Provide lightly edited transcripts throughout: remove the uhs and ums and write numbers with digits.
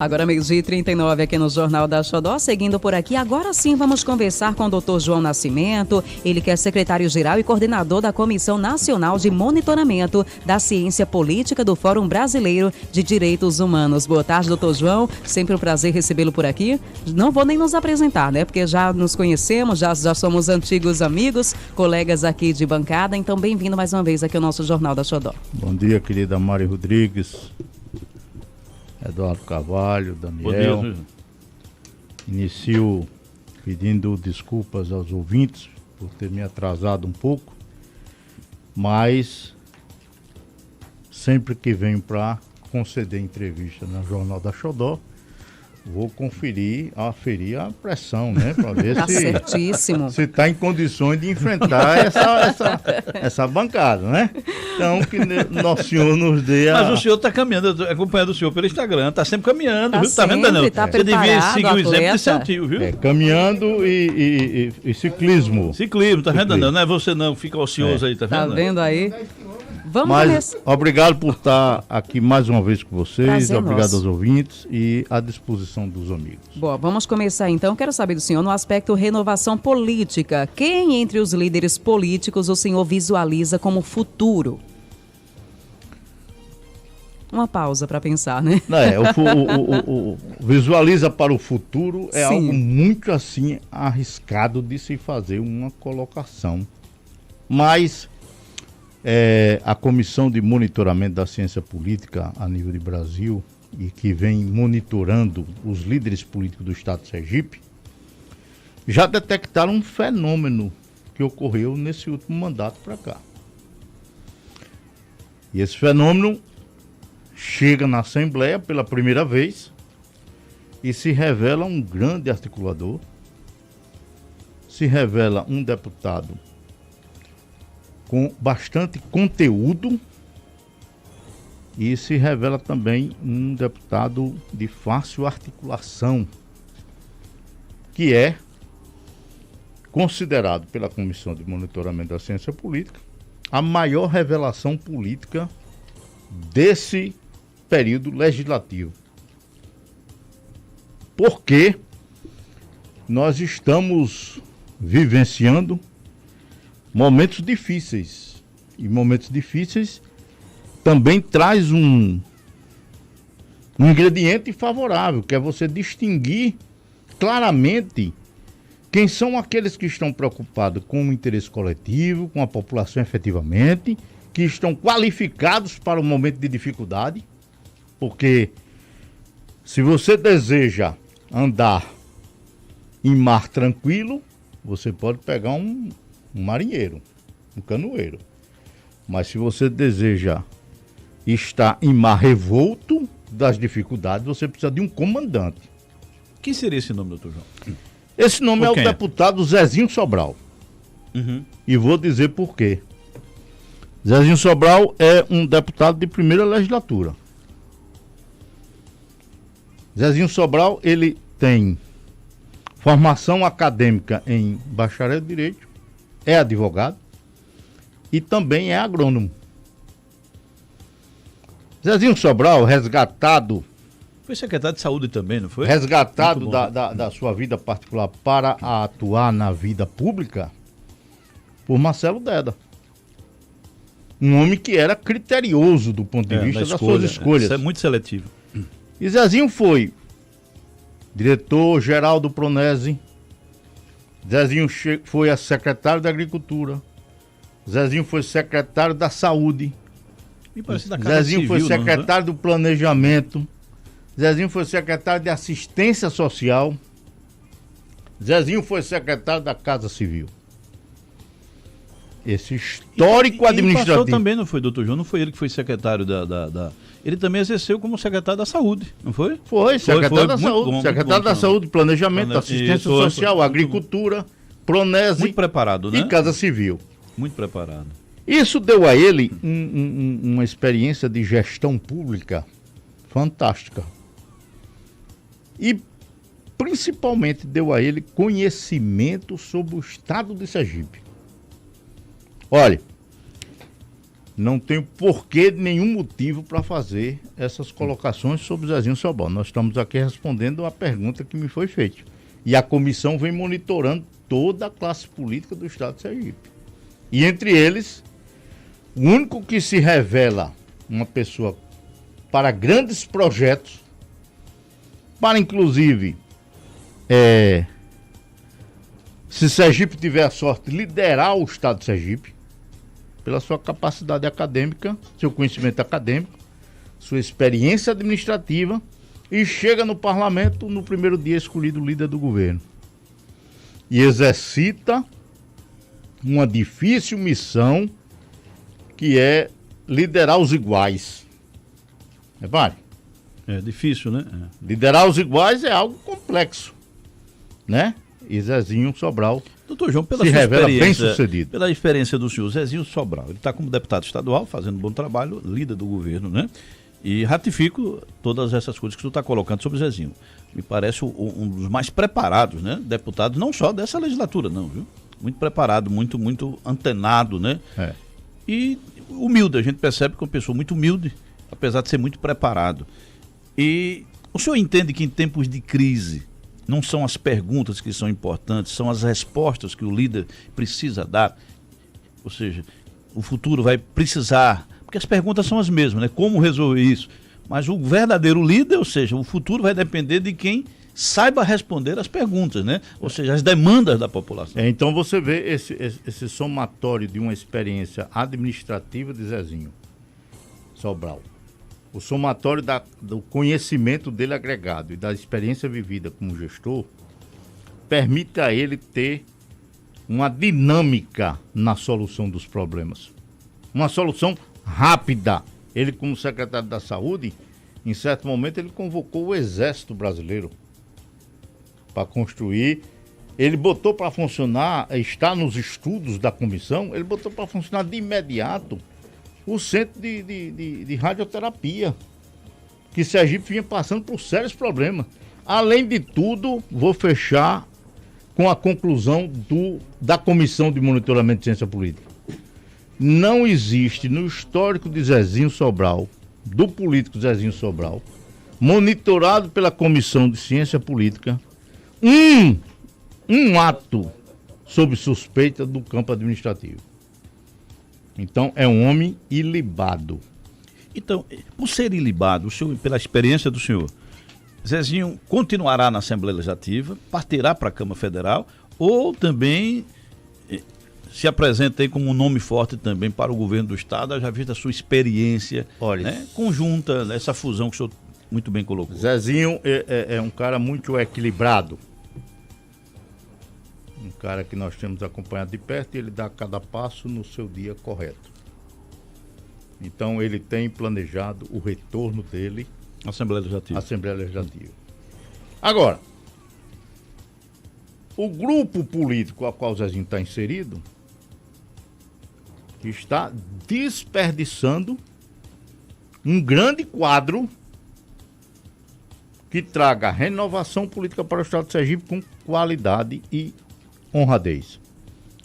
Agora 12h39 aqui no Jornal da Xodó, seguindo por aqui, agora sim vamos conversar com o Dr. João Nascimento, ele que é secretário-geral e coordenador da Comissão Nacional de Monitoramento da Ciência Política do Fórum Brasileiro de Direitos Humanos. Boa tarde, doutor João, sempre um prazer recebê-lo por aqui. Não vou nem nos apresentar, né, porque já nos conhecemos, já somos antigos amigos, colegas aqui de bancada, então bem-vindo mais uma vez aqui ao nosso Jornal da Xodó. Bom dia, querida Mari Rodrigues, Eduardo Carvalho, Daniel. Dia, inicio pedindo desculpas aos ouvintes por ter me atrasado um pouco, mas sempre que venho para conceder entrevista no Jornal da Xodó, vou aferir a pressão, né? Para ver se está em condições de enfrentar essa bancada, né? Então, que Nosso Senhor nos dê a... Mas o senhor está caminhando, acompanhando o senhor pelo Instagram, está sempre caminhando, viu? Tá vendo, Daniel? Tá Você devia seguir o exemplo de seu tio, viu? Caminhando e ciclismo. Ciclismo, tá vendo, Daniel? Não é você não, fica ocioso aí, tá vendo? Tá vendo aí? Vamos Mas começar. obrigado por estar aqui mais uma vez com vocês, Prazer obrigado nosso. aos ouvintes e à disposição dos amigos. Bom, vamos começar então. Quero saber do senhor no aspecto renovação política. Quem entre os líderes políticos o senhor visualiza como futuro? Uma pausa para pensar, né? Visualiza para o futuro é Sim. algo muito assim arriscado de se fazer uma colocação. Mas a Comissão de Monitoramento da Ciência Política a nível de Brasil e que vem monitorando os líderes políticos do Estado de Sergipe já detectaram um fenômeno que ocorreu nesse último mandato para cá. E esse fenômeno chega na Assembleia pela primeira vez e se revela um grande articulador, se revela um deputado com bastante conteúdo e se revela também um deputado de fácil articulação, que é considerado pela Comissão de Monitoramento da Ciência Política a maior revelação política desse período legislativo. Porque nós estamos vivenciando momentos difíceis. E momentos difíceis também traz um ingrediente favorável, que é você distinguir claramente quem são aqueles que estão preocupados com o interesse coletivo, com a população efetivamente, que estão qualificados para o momento de dificuldade, porque se você deseja andar em mar tranquilo, você pode pegar um marinheiro, um canoeiro. Mas se você deseja estar em mar revolto das dificuldades, você precisa de um comandante. Quem seria esse nome, doutor João? Esse nome é o deputado Zezinho Sobral. Uhum. E vou dizer por quê. Zezinho Sobral é um deputado de primeira legislatura. Zezinho Sobral, ele tem formação acadêmica em bacharel de Direito, é advogado e também é agrônomo. Zezinho Sobral, resgatado... Foi secretário de saúde também, não foi? Resgatado da sua vida particular para atuar na vida pública por Marcelo Deda. Um homem que era criterioso do ponto de vista das suas escolhas. Isso é muito seletivo. E Zezinho foi diretor-geral do Pronese, Zezinho foi secretário da Agricultura, Zezinho foi secretário da Saúde, Zezinho foi secretário do Planejamento, Zezinho foi secretário de Assistência Social, Zezinho foi secretário da Casa Civil. Esse histórico administrativo... Passou também, não foi, doutor João? Não foi ele que foi secretário Ele também exerceu como secretário da Saúde, não foi? Foi, secretário da Saúde. Secretário da Saúde, Planejamento, Assistência Social, Agricultura, Pronese... Muito preparado, né? E Casa Civil. Muito preparado. Isso deu a ele uma experiência de gestão pública fantástica. E principalmente deu a ele conhecimento sobre o estado de Sergipe. Olha, não tenho porquê, nenhum motivo para fazer essas colocações sobre o Zezinho Sobral. Nós estamos aqui respondendo a pergunta que me foi feita. E a comissão vem monitorando toda a classe política do estado de Sergipe. E entre eles, o único que se revela uma pessoa para grandes projetos, para inclusive, se Sergipe tiver a sorte de liderar o estado de Sergipe, pela sua capacidade acadêmica, seu conhecimento acadêmico, sua experiência administrativa, e chega no parlamento no primeiro dia escolhido líder do governo. E exercita uma difícil missão, que é liderar os iguais. Repare. É difícil, né? Liderar os iguais é algo complexo, né? E Zezinho Sobral Doutor João, se revela bem sucedido. Pela experiência do senhor Zezinho Sobral, ele está como deputado estadual, fazendo um bom trabalho, líder do governo, né? E ratifico todas essas coisas que o senhor está colocando sobre o Zezinho. Me parece um dos mais preparados, né? Deputados, não só dessa legislatura, não, viu? Muito preparado, muito antenado, né? E humilde, a gente percebe que é uma pessoa muito humilde, apesar de ser muito preparado. E o senhor entende que em tempos de crise, não são as perguntas que são importantes, são as respostas que o líder precisa dar? Ou seja, o futuro vai precisar, porque as perguntas são as mesmas, né? Como resolver isso? Mas o verdadeiro líder, ou seja, o futuro vai depender de quem saiba responder as perguntas, né? Ou seja, as demandas da população. Então você vê esse somatório de uma experiência administrativa de Zezinho Sobral. O somatório do conhecimento dele agregado e da experiência vivida como gestor permite a ele ter uma dinâmica na solução dos problemas. Uma solução rápida. Ele, como secretário da Saúde, em certo momento ele convocou o Exército Brasileiro para construir. Ele botou para funcionar, está nos estudos da comissão, ele botou para funcionar de imediato o centro de radioterapia, que Sergipe vinha passando por sérios problemas. Além de tudo, vou fechar com a conclusão da Comissão de Monitoramento de Ciência Política. Não existe no histórico de Zezinho Sobral, do político Zezinho Sobral, monitorado pela Comissão de Ciência Política, um ato sob suspeita do campo administrativo. Então, é um homem ilibado. Então, por ser ilibado, o senhor, pela experiência do senhor, Zezinho continuará na Assembleia Legislativa, partirá para a Câmara Federal, ou também se apresenta aí como um nome forte também para o governo do Estado, já vista a sua experiência, né, conjunta, essa fusão que o senhor muito bem colocou. Zezinho é um cara muito equilibrado. Um cara que nós temos acompanhado de perto, e ele dá cada passo no seu dia correto. Então ele tem planejado o retorno dele à Assembleia Legislativa. Agora, o grupo político ao qual o Zezinho está inserido está desperdiçando um grande quadro que traga renovação política para o Estado de Sergipe com qualidade e honradez.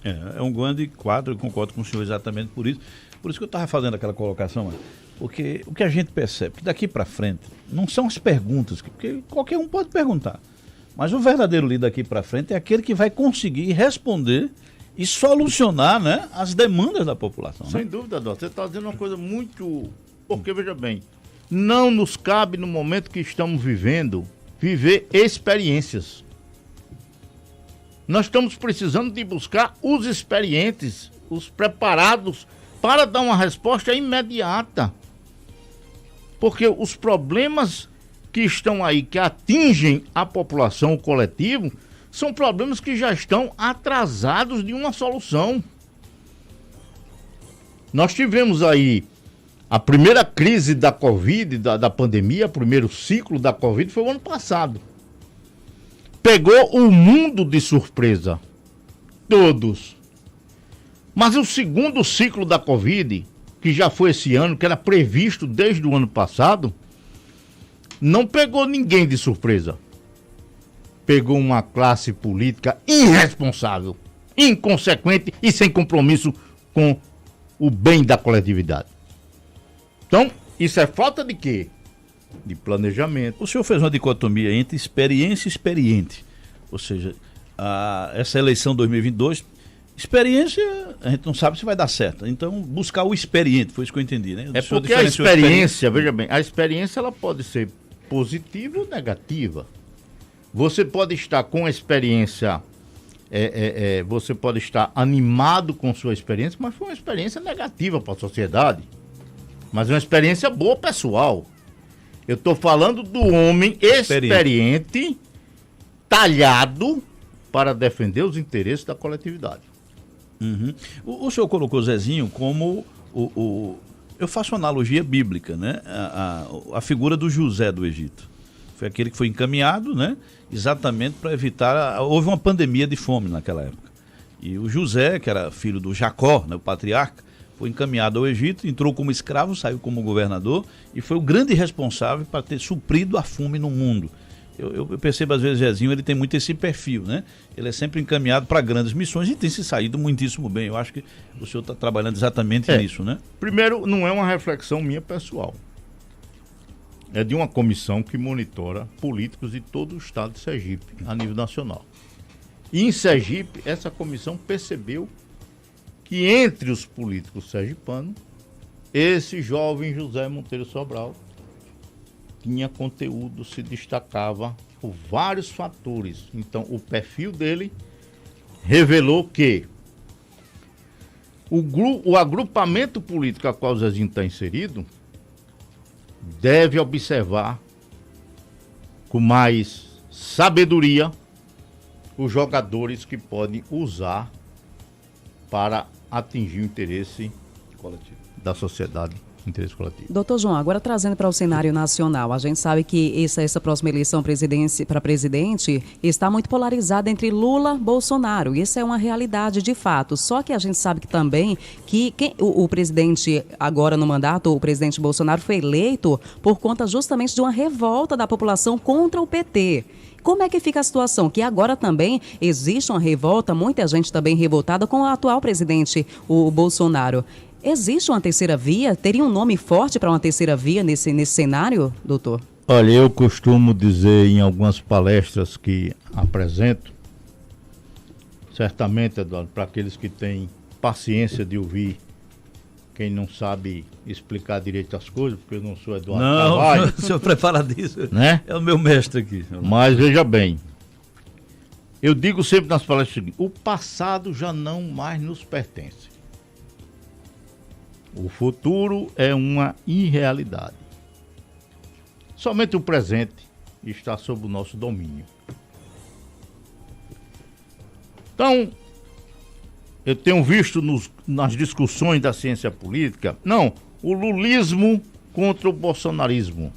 É um grande quadro, eu concordo com o senhor exatamente por isso. Por isso que eu estava fazendo aquela colocação, porque o que a gente percebe, que daqui para frente, não são as perguntas, porque qualquer um pode perguntar, mas o verdadeiro líder daqui para frente é aquele que vai conseguir responder e solucionar, né, as demandas da população. Sem dúvida, Dó. Você está dizendo uma coisa muito... Porque, veja bem, não nos cabe no momento que estamos vivendo, viver experiências. Nós estamos precisando de buscar os experientes, os preparados para dar uma resposta imediata. Porque os problemas que estão aí, que atingem a população, o coletivo, são problemas que já estão atrasados de uma solução. Nós tivemos aí a primeira crise da Covid, da pandemia, o primeiro ciclo da Covid foi o ano passado. Pegou o mundo de surpresa. Todos. Mas o segundo ciclo da Covid, que já foi esse ano, que era previsto desde o ano passado, não pegou ninguém de surpresa. Pegou uma classe política irresponsável, inconsequente e sem compromisso com o bem da coletividade. Então, isso é falta de quê? De planejamento. O senhor fez uma dicotomia entre experiência e experiente. Ou seja, essa eleição 2022, experiência, a gente não sabe se vai dar certo. Então, buscar o experiente, foi isso que eu entendi, né? É porque a experiência, veja bem, a experiência ela pode ser positiva ou negativa. Você pode estar com a experiência, você pode estar animado com sua experiência, mas foi uma experiência negativa para a sociedade. Mas uma experiência boa, pessoal. Eu estou falando do homem experiente, talhado para defender os interesses da coletividade. Uhum. O senhor colocou Zezinho como eu faço uma analogia bíblica, né? A figura do José do Egito. Foi aquele que foi encaminhado, né? Exatamente para evitar... Houve uma pandemia de fome naquela época. E o José, que era filho do Jacó, né, o patriarca, foi encaminhado ao Egito, entrou como escravo, saiu como governador e foi o grande responsável para ter suprido a fome no mundo. Eu percebo às vezes, Zezinho, ele tem muito esse perfil, né? Ele é sempre encaminhado para grandes missões e tem se saído muitíssimo bem. Eu acho que o senhor está trabalhando exatamente nisso, né? Primeiro, não é uma reflexão minha pessoal. É de uma comissão que monitora políticos de todo o estado de Sergipe, a nível nacional. E em Sergipe, essa comissão percebeu que entre os políticos sergipanos, esse jovem José Monteiro Sobral tinha conteúdo, se destacava por vários fatores. Então, o perfil dele revelou que o agrupamento político a qual o Zezinho está inserido deve observar com mais sabedoria os jogadores que podem usar para atingir o interesse coletivo da sociedade, interesse coletivo. Doutor João, agora trazendo para o cenário nacional, a gente sabe que essa próxima eleição para presidente está muito polarizada entre Lula e Bolsonaro. Isso é uma realidade de fato. Só que a gente sabe que também que o presidente agora no mandato, o presidente Bolsonaro foi eleito por conta justamente de uma revolta da população contra o PT. Como é que fica a situação? Que agora também existe uma revolta, muita gente também revoltada com o atual presidente, o Bolsonaro. Existe uma terceira via? Teria um nome forte para uma terceira via nesse cenário, doutor? Olha, eu costumo dizer em algumas palestras que apresento, certamente, Eduardo, para aqueles que têm paciência de ouvir, quem não sabe explicar direito as coisas, porque eu não sou Eduardo Carvalho. Não, o senhor prepara disso, né? É o meu mestre aqui. Mas veja bem, eu digo sempre nas palestras o seguinte: o passado já não mais nos pertence. O futuro é uma irrealidade. Somente o presente está sob o nosso domínio. Então, eu tenho visto nas discussões da ciência política, o lulismo contra o bolsonarismo.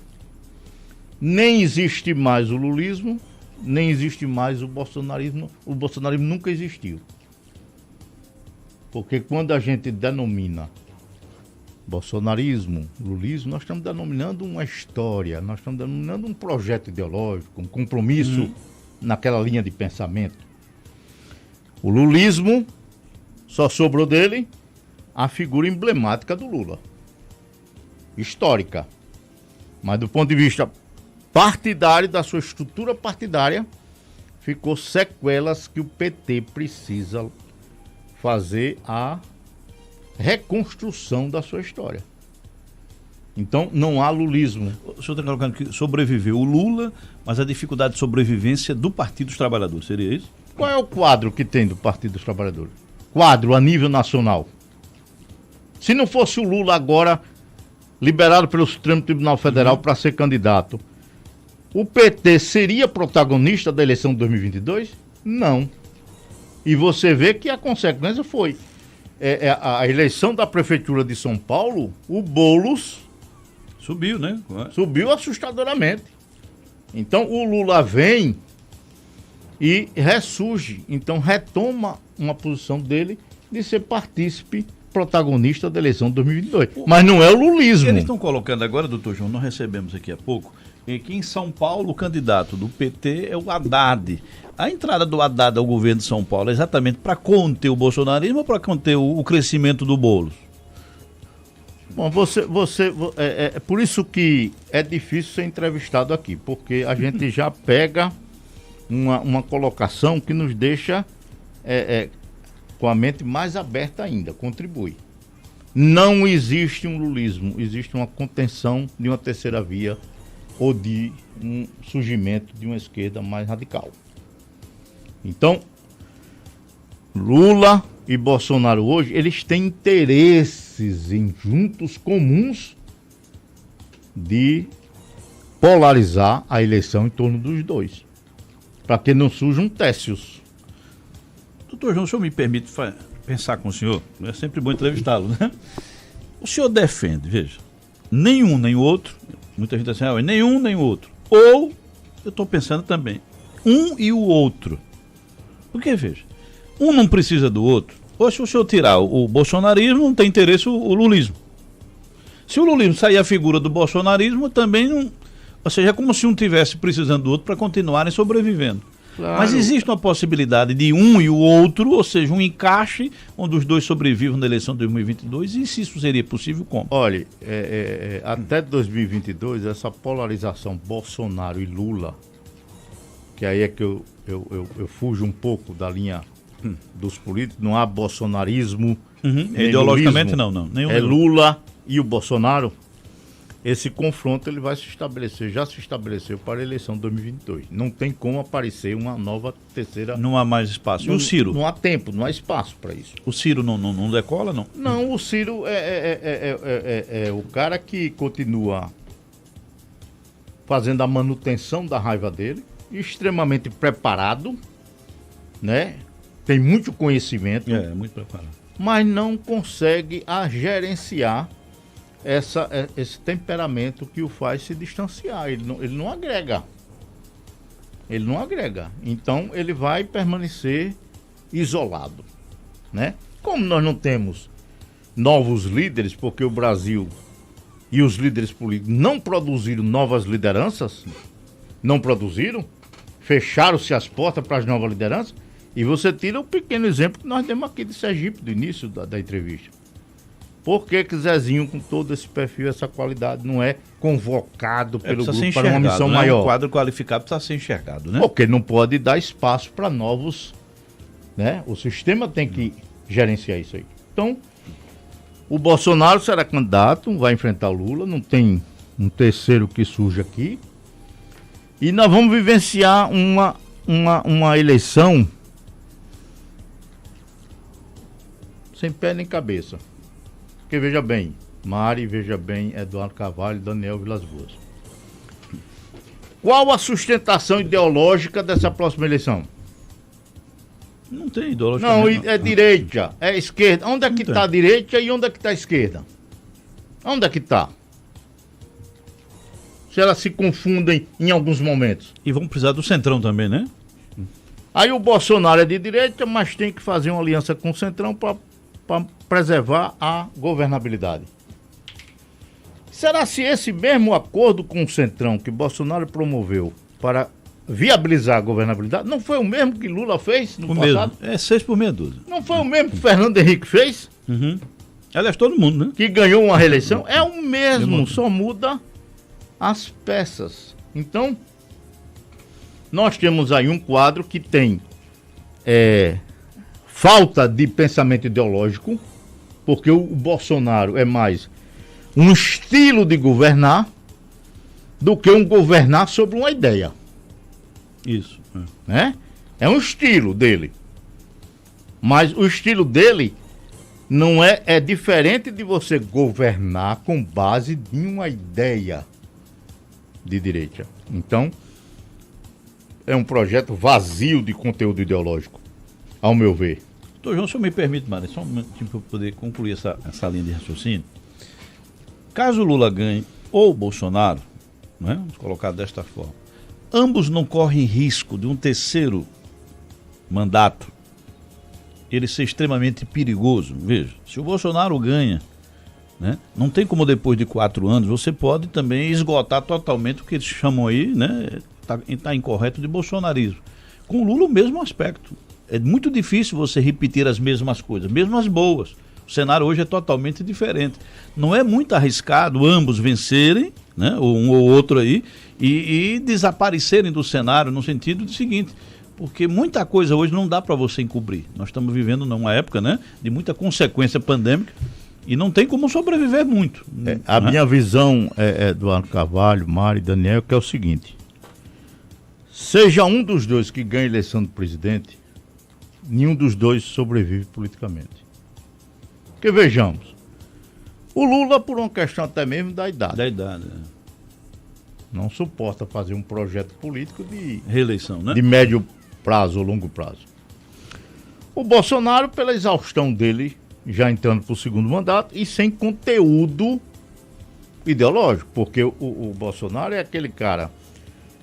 Nem existe mais o lulismo, nem existe mais o bolsonarismo. O bolsonarismo nunca existiu. Porque quando a gente denomina bolsonarismo, lulismo, nós estamos denominando uma história, nós estamos denominando um projeto ideológico, um compromisso naquela linha de pensamento. O lulismo, só sobrou dele a figura emblemática do Lula, histórica. Mas do ponto de vista partidário, da sua estrutura partidária, ficou sequelas que o PT precisa fazer a reconstrução da sua história. Então, não há lulismo. O senhor está colocando que sobreviveu o Lula, mas a dificuldade de sobrevivência do Partido dos Trabalhadores, seria isso? Qual é o quadro que tem do Partido dos Trabalhadores? Quadro a nível nacional. Se não fosse o Lula agora liberado pelo Supremo Tribunal Federal para ser candidato, o PT seria protagonista da eleição de 2022? Não. E você vê que a consequência foi a eleição da Prefeitura de São Paulo, o Boulos subiu, né? Subiu assustadoramente. Então o Lula vem e ressurge, então retoma uma posição dele de ser partícipe, protagonista da eleição de 2022. Mas não é o lulismo. Eles estão colocando agora, doutor João, nós recebemos aqui há pouco, que em São Paulo o candidato do PT é o Haddad. A entrada do Haddad ao governo de São Paulo é exatamente para conter o bolsonarismo ou para conter o crescimento do Boulos? Bom, é por isso que é difícil ser entrevistado aqui, porque a gente já pega uma colocação que nos deixa com a mente mais aberta ainda, contribui. Não existe um lulismo, existe uma contenção de uma terceira via ou de um surgimento de uma esquerda mais radical. Então, Lula e Bolsonaro hoje, eles têm interesses juntos comuns de polarizar a eleição em torno dos dois, para que não surja um Técios. Doutor João, o senhor me permite pensar com o senhor? É sempre bom entrevistá-lo, né? O senhor defende, veja, nenhum nem o outro, muita gente diz assim, nenhum nem o outro. Ou, eu estou pensando também, um e o outro. Porque, veja, um não precisa do outro. Ou se o senhor tirar o bolsonarismo, não tem interesse o lulismo. Se o lulismo sair a figura do bolsonarismo, também não... Ou seja, é como se um tivesse precisando do outro para continuarem sobrevivendo. Claro. Mas existe uma possibilidade de um e o outro, ou seja, um encaixe onde os dois sobrevivam na eleição de 2022, e se isso seria possível, como? Olha, até 2022, essa polarização Bolsonaro e Lula, que aí é que eu fujo um pouco da linha dos políticos, não há bolsonarismo. Ideologicamente lulismo, não. É Lula e o Bolsonaro. Esse confronto ele vai se estabelecer, já se estabeleceu para a eleição de 2022. Não tem como aparecer uma nova terceira... Não há mais espaço. E o Ciro? Não há tempo, não há espaço para isso. O Ciro não decola, não? Não, o Ciro é o cara que continua fazendo a manutenção da raiva dele, extremamente preparado, né? Tem muito conhecimento. Muito preparado. Mas não consegue gerenciar esse temperamento que o faz se distanciar. Ele não agrega. Ele não agrega. Então ele vai permanecer isolado, né? Como nós não temos novos líderes, porque o Brasil e os líderes políticos não produziram novas lideranças, não produziram, fecharam-se as portas para as novas lideranças, e você tira o pequeno exemplo que nós demos aqui de Sergipe, do início da entrevista. Por que Zezinho, com todo esse perfil, essa qualidade, não é convocado pelo grupo para uma missão maior? Um quadro qualificado precisa ser enxergado, né? Porque não pode dar espaço para novos, né? O sistema tem que gerenciar isso aí. Então, o Bolsonaro será candidato, vai enfrentar o Lula, não tem um terceiro que surge aqui. E nós vamos vivenciar uma eleição sem pé nem cabeça. Porque veja bem, Mari, veja bem, Eduardo Carvalho, Daniel Vilas Boas. Qual a sustentação ideológica dessa próxima eleição? Não tem ideologia. Não, é direita, é esquerda. Onde é que está a direita e onde é que está a esquerda? Onde é que está? Se elas se confundem em alguns momentos. E vão precisar do centrão também, né? Aí o Bolsonaro é de direita, mas tem que fazer uma aliança com o centrão para preservar a governabilidade. Será se esse mesmo acordo com o centrão que Bolsonaro promoveu para viabilizar a governabilidade não foi o mesmo que Lula fez no passado? É 6 por meia dúzia. Não foi o mesmo que Fernando Henrique fez? Aliás, todo mundo, né? Que ganhou uma reeleição? É o mesmo, só muda as peças. Então, nós temos aí um quadro que tem falta de pensamento ideológico, porque o Bolsonaro é mais um estilo de governar do que um governar sobre uma ideia. Isso. Né? É um estilo dele. Mas o estilo dele não é diferente de você governar com base em uma ideia de direita. Então, é um projeto vazio de conteúdo ideológico, ao meu ver. Doutor João, se eu me permite, Mari, só um momentinho para eu poder concluir essa linha de raciocínio. Caso Lula ganhe ou Bolsonaro, né, vamos colocar desta forma, ambos não correm risco de um terceiro mandato ele ser extremamente perigoso. Veja, se o Bolsonaro ganha, né, não tem como depois de 4 anos, você pode também esgotar totalmente o que eles chamam aí, né, tá incorreto de bolsonarismo. Com o Lula o mesmo aspecto. É muito difícil você repetir as mesmas coisas, mesmo as boas. O cenário hoje é totalmente diferente. Não é muito arriscado ambos vencerem, né, um ou outro aí, e desaparecerem do cenário no sentido do seguinte, porque muita coisa hoje não dá para você encobrir. Nós estamos vivendo numa época, né, de muita consequência pandêmica e não tem como sobreviver muito. A minha visão, Eduardo Carvalho, Mário e Daniel, que é o seguinte: seja um dos dois que ganha a eleição do presidente, nenhum dos dois sobrevive politicamente. Porque vejamos, o Lula, por uma questão até mesmo da idade, não suporta fazer um projeto político de reeleição, né? De médio prazo ou longo prazo. O Bolsonaro, pela exaustão dele, já entrando para o segundo mandato e sem conteúdo ideológico, porque o Bolsonaro é aquele cara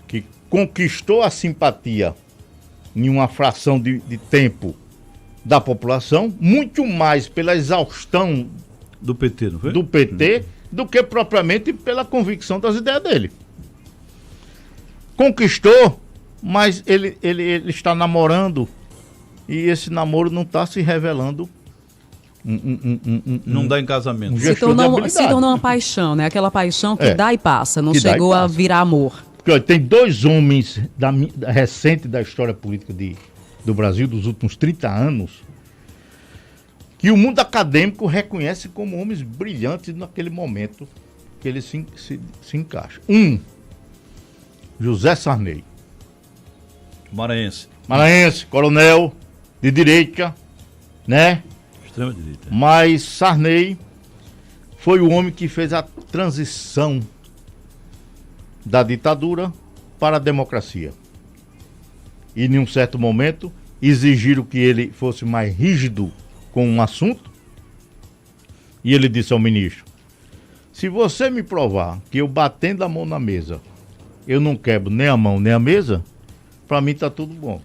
que conquistou a simpatia em uma fração de tempo da população, muito mais pela exaustão do PT, não foi? Do PT, do que propriamente pela convicção das ideias dele. Conquistou, mas ele está namorando e esse namoro não está se revelando. Não dá em casamento. Se tornou uma paixão, né? Aquela paixão que dá e passa, não chegou a virar amor. Porque, tem dois homens recente da história política do Brasil, dos últimos 30 anos, que o mundo acadêmico reconhece como homens brilhantes naquele momento que eles se encaixam. José Sarney. Maranhense, coronel, de direita, né? Extrema direita. Mas Sarney foi o homem que fez a transição da ditadura para a democracia. E, em um certo momento, exigiram que ele fosse mais rígido com um assunto. E ele disse ao ministro: se você me provar que eu batendo a mão na mesa, eu não quebro nem a mão nem a mesa, para mim está tudo bom.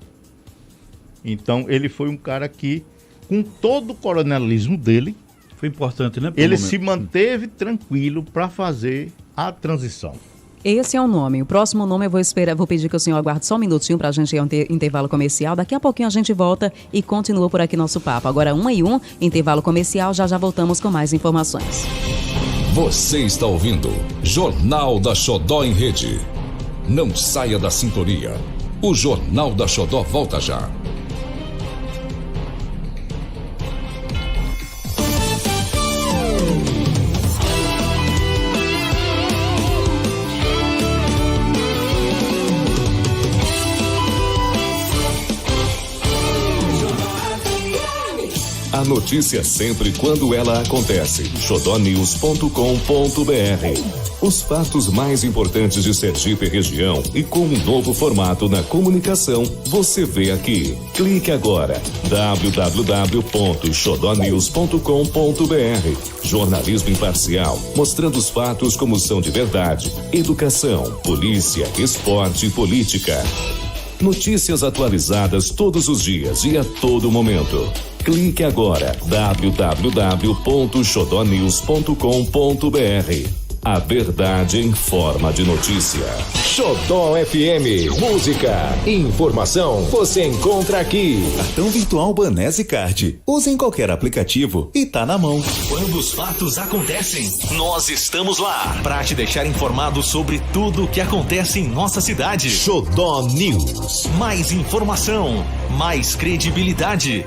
Então, ele foi um cara que, com todo o coronelismo dele, foi importante, né? Ele se manteve tranquilo para fazer a transição. Esse é o nome. O próximo nome eu vou pedir que o senhor aguarde só um minutinho para a gente ir ao intervalo comercial. Daqui a pouquinho a gente volta e continua por aqui nosso papo. Agora 1:01, intervalo comercial, já voltamos com mais informações. Você está ouvindo Jornal da Xodó em Rede. Não saia da sintonia. O Jornal da Xodó volta já. A notícia sempre quando ela acontece. xodonews.com.br. Os fatos mais importantes de Sergipe e região e com um novo formato na comunicação, você vê aqui. Clique agora. www.xodonews.com.br. Jornalismo imparcial, mostrando os fatos como são de verdade. Educação, polícia, esporte e política. Notícias atualizadas todos os dias e a todo momento. Clique agora. www.xodonews.com.br. A verdade em forma de notícia. Xodó FM. Música, informação, você encontra aqui. Cartão virtual Banese Card. Use em qualquer aplicativo e tá na mão. Quando os fatos acontecem, nós estamos lá para te deixar informado sobre tudo o que acontece em nossa cidade. Xodó News. Mais informação, mais credibilidade.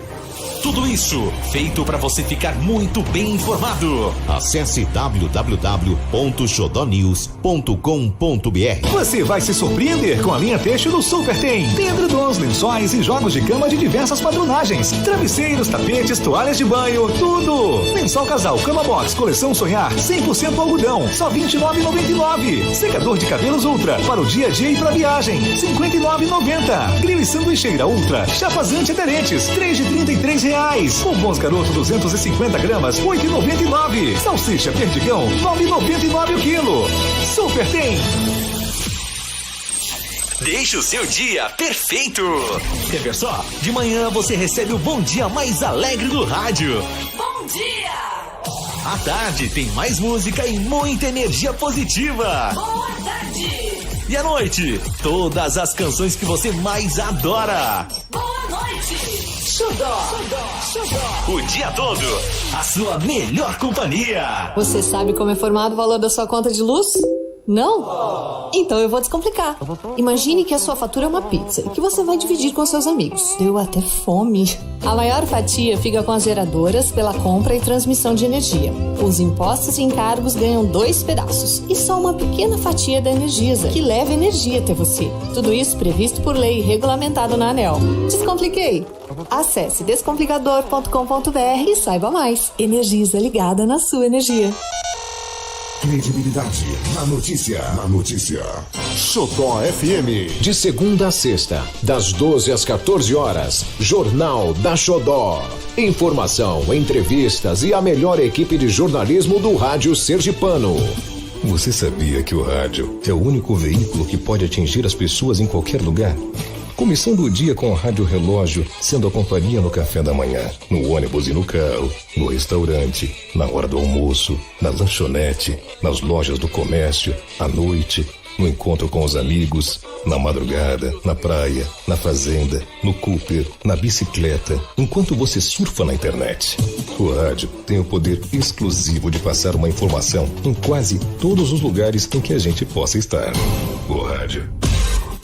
Tudo isso feito para você ficar muito bem informado. Acesse www.xodonews.com.br. Você vai se surpreender com a linha têxtil do Super Tem. Tem edredons, lençóis e jogos de cama de diversas patronagens. Travesseiros, tapetes, toalhas de banho, tudo. Lençol casal, cama box, coleção Sonhar, 100% algodão, só R$ 29,99. Secador de cabelos Ultra, para o dia a dia e para viagem, R$ 59,90. Grill e sanduicheira Ultra, chapas antiaderentes, R$ 3,33. Bombons Garoto 250 gramas, R$ 8,99. Salsicha Perdigão, R$ 9,99 o quilo. Super Tem. Deixa o seu dia perfeito. Quer ver só? De manhã você recebe o bom dia mais alegre do rádio. Bom dia! À tarde tem mais música e muita energia positiva. Boa tarde! E à noite, todas as canções que você mais adora. Boa noite! noite. Xodó. O dia todo, a sua melhor companhia. Você sabe como é formado o valor da sua conta de luz? Não? Então eu vou descomplicar. Imagine que a sua fatura é uma pizza e que você vai dividir com seus amigos. Deu até fome. A maior fatia fica com as geradoras pela compra e transmissão de energia. Os impostos e encargos ganham 2 pedaços e só uma pequena fatia da Energisa, que leva energia até você. Tudo isso previsto por lei e regulamentado na ANEEL. Descompliquei? Acesse descomplicador.com.br e saiba mais. Energisa, ligada na sua energia. Credibilidade na notícia. Xodó FM. De segunda a sexta, das 12 às 14 horas. Jornal da Xodó. Informação, entrevistas e a melhor equipe de jornalismo do rádio sergipano. Você sabia que o rádio é o único veículo que pode atingir as pessoas em qualquer lugar? Começando o dia com o rádio relógio, sendo a companhia no café da manhã, no ônibus e no carro, no restaurante, na hora do almoço, na lanchonete, nas lojas do comércio, à noite, no encontro com os amigos, na madrugada, na praia, na fazenda, no Cooper, na bicicleta, enquanto você surfa na internet. O rádio tem o poder exclusivo de passar uma informação em quase todos os lugares em que a gente possa estar. O rádio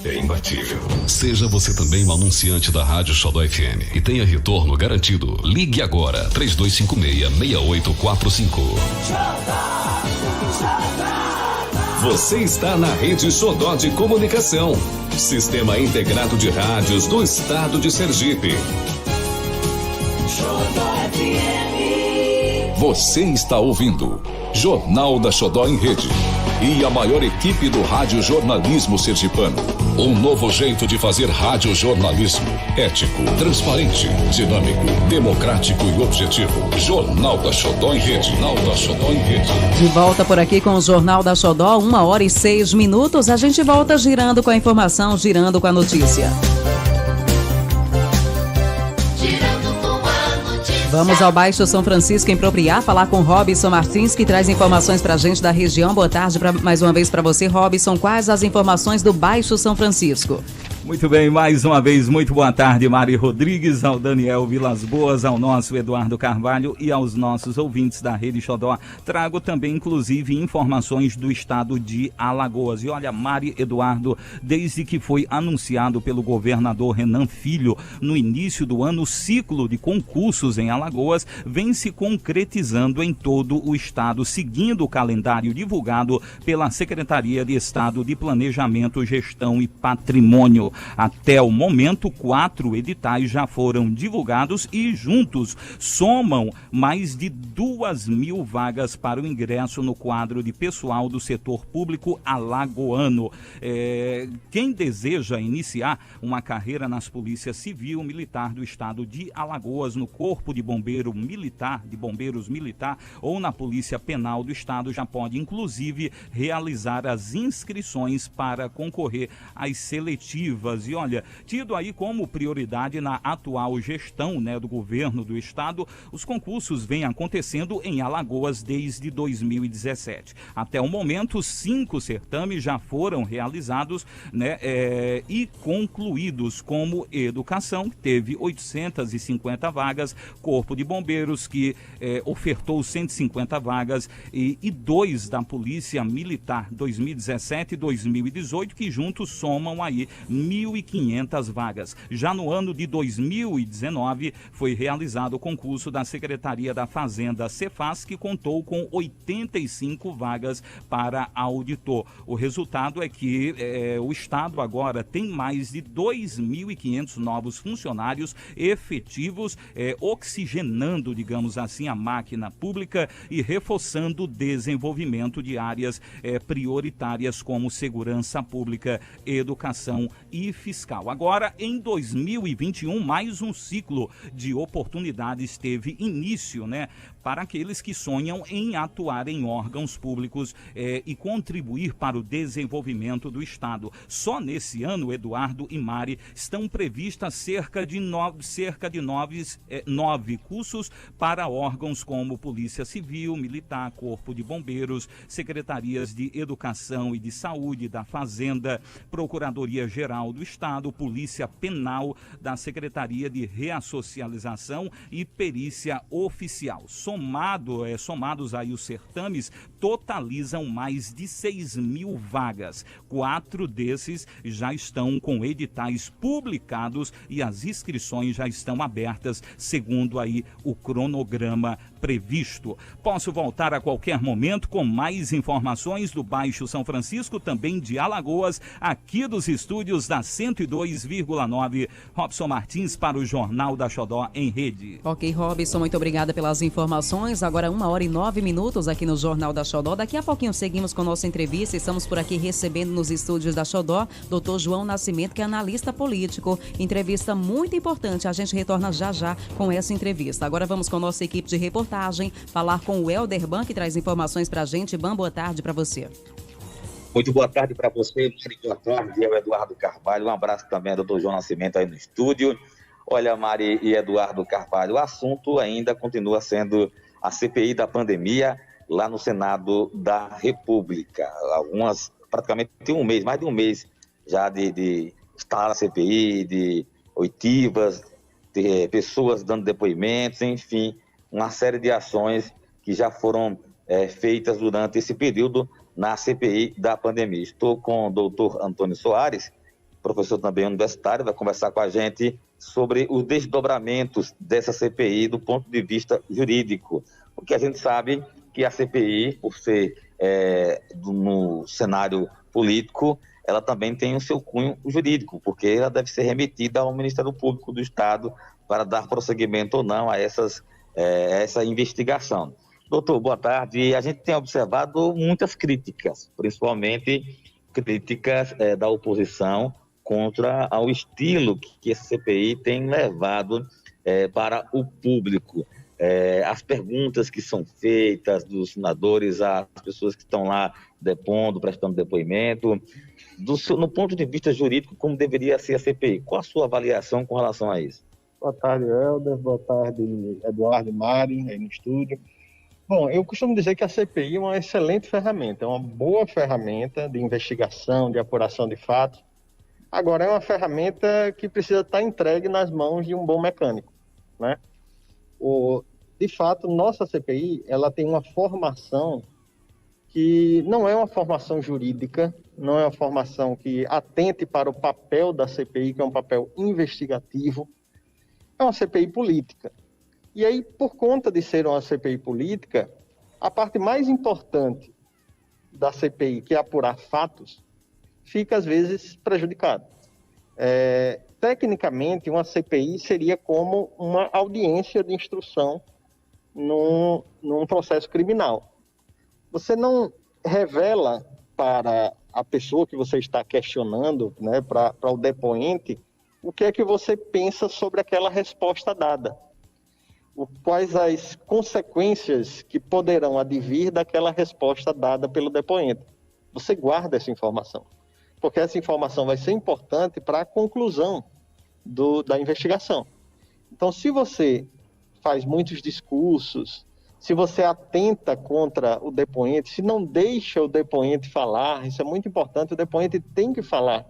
é imbatível. Seja você também um anunciante da Rádio Xodó FM e tenha retorno garantido. Ligue agora, 3256-6845. Você está na Rede Xodó de Comunicação. Sistema Integrado de Rádios do Estado de Sergipe. Xodó FM. Você está ouvindo Jornal da Xodó em Rede. E a maior equipe do rádio jornalismo sergipano. Um novo jeito de fazer rádio jornalismo. Ético, transparente, dinâmico, democrático e objetivo. Jornal da Xodó em Rede. Jornal da Xodó em Rede. De volta por aqui com o Jornal da Xodó, 1h06. A gente volta girando com a informação, girando com a notícia. Vamos ao Baixo São Francisco em Propriá, falar com Robson Martins, que traz informações pra gente da região. Boa tarde mais uma vez para você, Robson. Quais as informações do Baixo São Francisco? Muito bem, mais uma vez, muito boa tarde, Mari Rodrigues, ao Daniel Vilas Boas, ao nosso Eduardo Carvalho e aos nossos ouvintes da Rede Xodó. Trago também, inclusive, informações do estado de Alagoas. E olha, Mari, Eduardo, desde que foi anunciado pelo governador Renan Filho no início do ano, o ciclo de concursos em Alagoas vem se concretizando em todo o estado, seguindo o calendário divulgado pela Secretaria de Estado de Planejamento, Gestão e Patrimônio. Até o momento, 4 editais já foram divulgados e juntos somam mais de 2.000 vagas para o ingresso no quadro de pessoal do setor público alagoano. Quem deseja iniciar uma carreira nas polícias civil, militar do estado de Alagoas, no Corpo de Bombeiro Militar, de Bombeiros Militar ou na Polícia Penal do estado, já pode inclusive realizar as inscrições para concorrer às seletivas. E olha, tido aí como prioridade na atual gestão, do governo do estado, os concursos vêm acontecendo em Alagoas desde 2017. Até o momento, 5 certames já foram realizados, e concluídos, como Educação, que teve 850 vagas, Corpo de Bombeiros, que ofertou 150 vagas, e 2 da Polícia Militar, 2017 e 2018, que juntos somam aí 1.500 vagas. Já no ano de 2019, foi realizado o concurso da Secretaria da Fazenda, Cefaz, que contou com 85 vagas para auditor. O resultado é que o estado agora tem mais de 2.500 novos funcionários efetivos, oxigenando, digamos assim, a máquina pública e reforçando o desenvolvimento de áreas prioritárias como segurança pública, educação e fiscal. Agora, em 2021, mais um ciclo de oportunidades teve início, para aqueles que sonham em atuar em órgãos públicos e contribuir para o desenvolvimento do Estado. Só nesse ano, Eduardo e Mari, estão previstas cerca de 9 cursos para órgãos como Polícia Civil, Militar, Corpo de Bombeiros, Secretarias de Educação e de Saúde, da Fazenda, Procuradoria-Geral do Estado, Polícia Penal, da Secretaria de Reassocialização e Perícia Oficial. Somados aí os certames, totalizam mais de 6.000 vagas. 4 desses já estão com editais publicados e as inscrições já estão abertas, segundo aí o cronograma previsto. Posso voltar a qualquer momento com mais informações do Baixo São Francisco, também de Alagoas, aqui dos estúdios da 102,9. Robson Martins para o Jornal da Xodó em Rede. Ok, Robson, muito obrigada pelas informações. Agora 1h09 aqui no Jornal da Xodó. Daqui a pouquinho seguimos com nossa entrevista. Estamos por aqui recebendo nos estúdios da Xodó Dr. João Nascimento, que é analista político. Entrevista muito importante. A gente retorna já com essa entrevista. Agora vamos com nossa equipe de reportagem, falar com o Helder Ban, que traz informações pra gente. Ban, boa tarde para você. Muito boa tarde para você, boa tarde, eu, Eduardo Carvalho. Um abraço também ao Dr. João Nascimento aí no estúdio. Olha, Mari e Eduardo Carvalho, o assunto ainda continua sendo a CPI da pandemia lá no Senado da República. Praticamente mais de um mês já de estar na CPI, de oitivas, de pessoas dando depoimentos, enfim, uma série de ações que já foram feitas durante esse período na CPI da pandemia. Estou com o doutor Antônio Soares, professor também universitário, vai conversar com a gente sobre os desdobramentos dessa CPI do ponto de vista jurídico. Porque a gente sabe que a CPI, por ser no cenário político, ela também tem o seu cunho jurídico, porque ela deve ser remetida ao Ministério Público do Estado para dar prosseguimento ou não a essa investigação. Doutor, boa tarde. A gente tem observado muitas críticas, principalmente críticas da oposição contra o estilo que essa CPI tem levado para o público. As perguntas que são feitas dos senadores às pessoas que estão lá depondo, prestando depoimento, no ponto de vista jurídico, como deveria ser a CPI? Qual a sua avaliação com relação a isso? Boa tarde, Helder. Boa tarde, Eduardo e Mari, aí no estúdio. Bom, eu costumo dizer que a CPI é uma excelente ferramenta, é uma boa ferramenta de investigação, de apuração de fatos. Agora, é uma ferramenta que precisa estar entregue nas mãos de um bom mecânico, né? De fato, nossa CPI, ela tem uma formação que não é uma formação jurídica, não é uma formação que atente para o papel da CPI, que é um papel investigativo, é uma CPI política. E aí, por conta de ser uma CPI política, a parte mais importante da CPI, que é apurar fatos, fica, às vezes, prejudicada. Tecnicamente, uma CPI seria como uma audiência de instrução num processo criminal. Você não revela para a pessoa que você está questionando, né, para o depoente, o que é que você pensa sobre aquela resposta dada. Quais as consequências que poderão advir daquela resposta dada pelo depoente. Você guarda essa informação, porque essa informação vai ser importante para a conclusão da investigação. Então, se você faz muitos discursos, se você atenta contra o depoente, se não deixa o depoente falar, isso é muito importante, o depoente tem que falar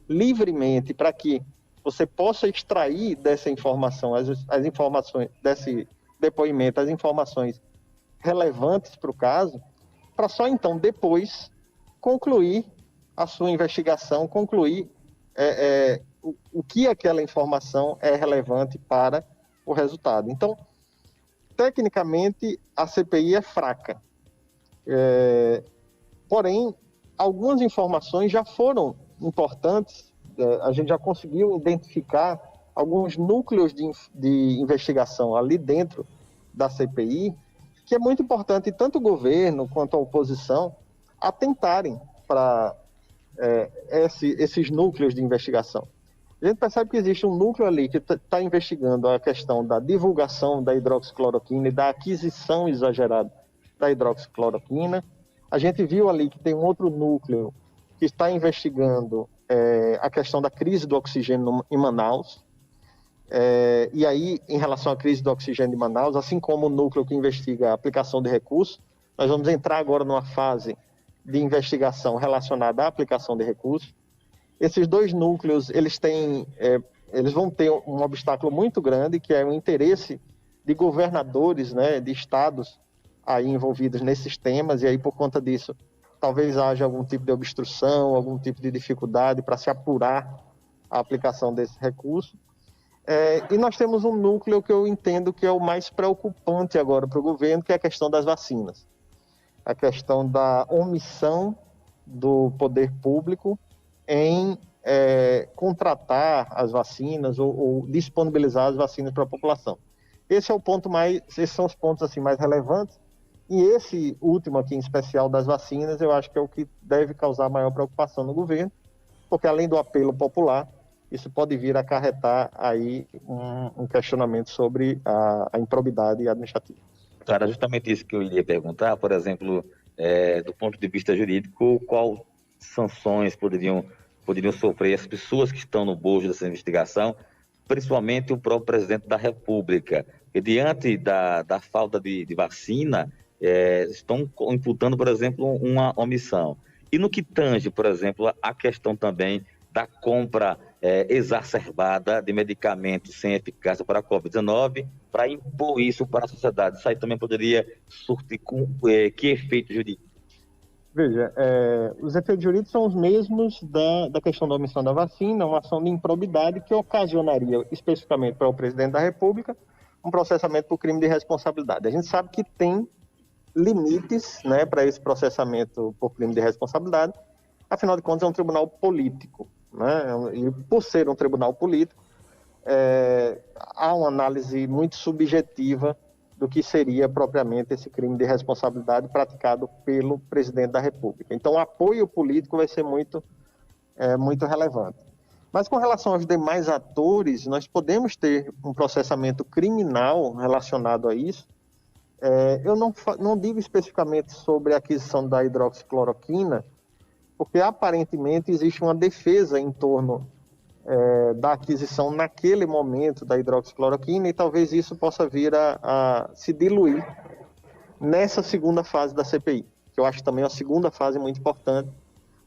livremente para que você possa extrair dessa informação, as informações, desse depoimento, as informações relevantes para o caso, para só então depois concluir a sua investigação, concluir o que aquela informação é relevante para o resultado. Então, tecnicamente, a CPI é fraca. Porém, algumas informações já foram importantes. A gente já conseguiu identificar alguns núcleos de investigação ali dentro da CPI, que é muito importante tanto o governo quanto a oposição atentarem para esses núcleos de investigação. A gente percebe que existe um núcleo ali que está investigando a questão da divulgação da hidroxicloroquina e da aquisição exagerada da hidroxicloroquina. A gente viu ali que tem um outro núcleo que está investigando a questão da crise do oxigênio em Manaus. E aí, em relação à crise do oxigênio de Manaus, assim como o núcleo que investiga a aplicação de recursos, nós vamos entrar agora numa fase de investigação relacionada à aplicação de recursos. Esses dois núcleos, eles vão ter um obstáculo muito grande, que é o interesse de governadores, né, de estados aí envolvidos nesses temas, e aí por conta disso, talvez haja algum tipo de obstrução, algum tipo de dificuldade para se apurar a aplicação desse recurso. E nós temos um núcleo que eu entendo que é o mais preocupante agora para o governo, que é a questão das vacinas. A questão da omissão do poder público em contratar as vacinas ou disponibilizar as vacinas para a população. Esses são os pontos assim, mais relevantes. E esse último aqui, em especial das vacinas, eu acho que é o que deve causar maior preocupação no governo, porque além do apelo popular, isso pode vir a acarretar aí um questionamento sobre a improbidade administrativa. Era justamente isso que eu iria perguntar, por exemplo, do ponto de vista jurídico, qual sanções poderiam sofrer as pessoas que estão no bojo dessa investigação, principalmente o próprio presidente da República, que diante da falta de vacina, estão imputando, por exemplo, uma omissão. E no que tange, por exemplo, a questão também da compra exacerbada de medicamentos sem eficácia para a Covid-19, para impor isso para a sociedade. Isso aí também poderia surtir com que efeito jurídico? Veja, os efeitos jurídicos são os mesmos da questão da omissão da vacina, uma ação de improbidade que ocasionaria, especificamente para o presidente da República, um processamento por crime de responsabilidade. A gente sabe que tem limites, né, para esse processamento por crime de responsabilidade, afinal de contas é um tribunal político, né, e por ser um tribunal político, há uma análise muito subjetiva do que seria propriamente esse crime de responsabilidade praticado pelo presidente da República. Então, o apoio político vai ser muito relevante. Mas com relação aos demais atores, nós podemos ter um processamento criminal relacionado a isso. Eu não digo especificamente sobre a aquisição da hidroxicloroquina, porque aparentemente existe uma defesa em torno da aquisição naquele momento da hidroxicloroquina, e talvez isso possa vir a se diluir nessa segunda fase da CPI, que eu acho também uma segunda fase muito importante,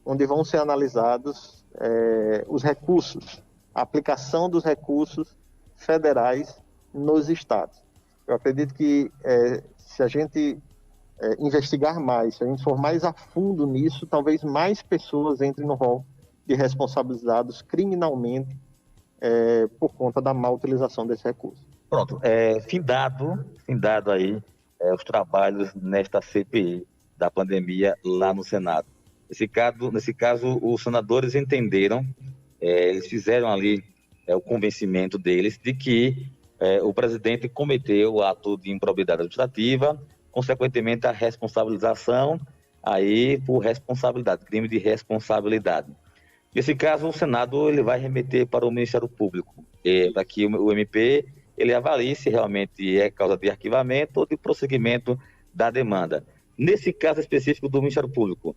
onde vão ser analisados os recursos, a aplicação dos recursos federais nos estados. Eu acredito que se a gente investigar mais, se a gente for mais a fundo nisso, talvez mais pessoas entrem no rol de responsabilizados criminalmente por conta da má utilização desse recurso. Pronto, findado aí os trabalhos nesta CPI da pandemia lá no Senado. Nesse caso, os senadores entenderam, eles fizeram ali o convencimento deles de que o presidente cometeu o ato de improbidade administrativa, consequentemente a responsabilização aí por responsabilidade, crime de responsabilidade. Nesse caso, o Senado ele vai remeter para o Ministério Público, para que o MP ele avalie se realmente é causa de arquivamento ou de prosseguimento da demanda. Nesse caso específico do Ministério Público,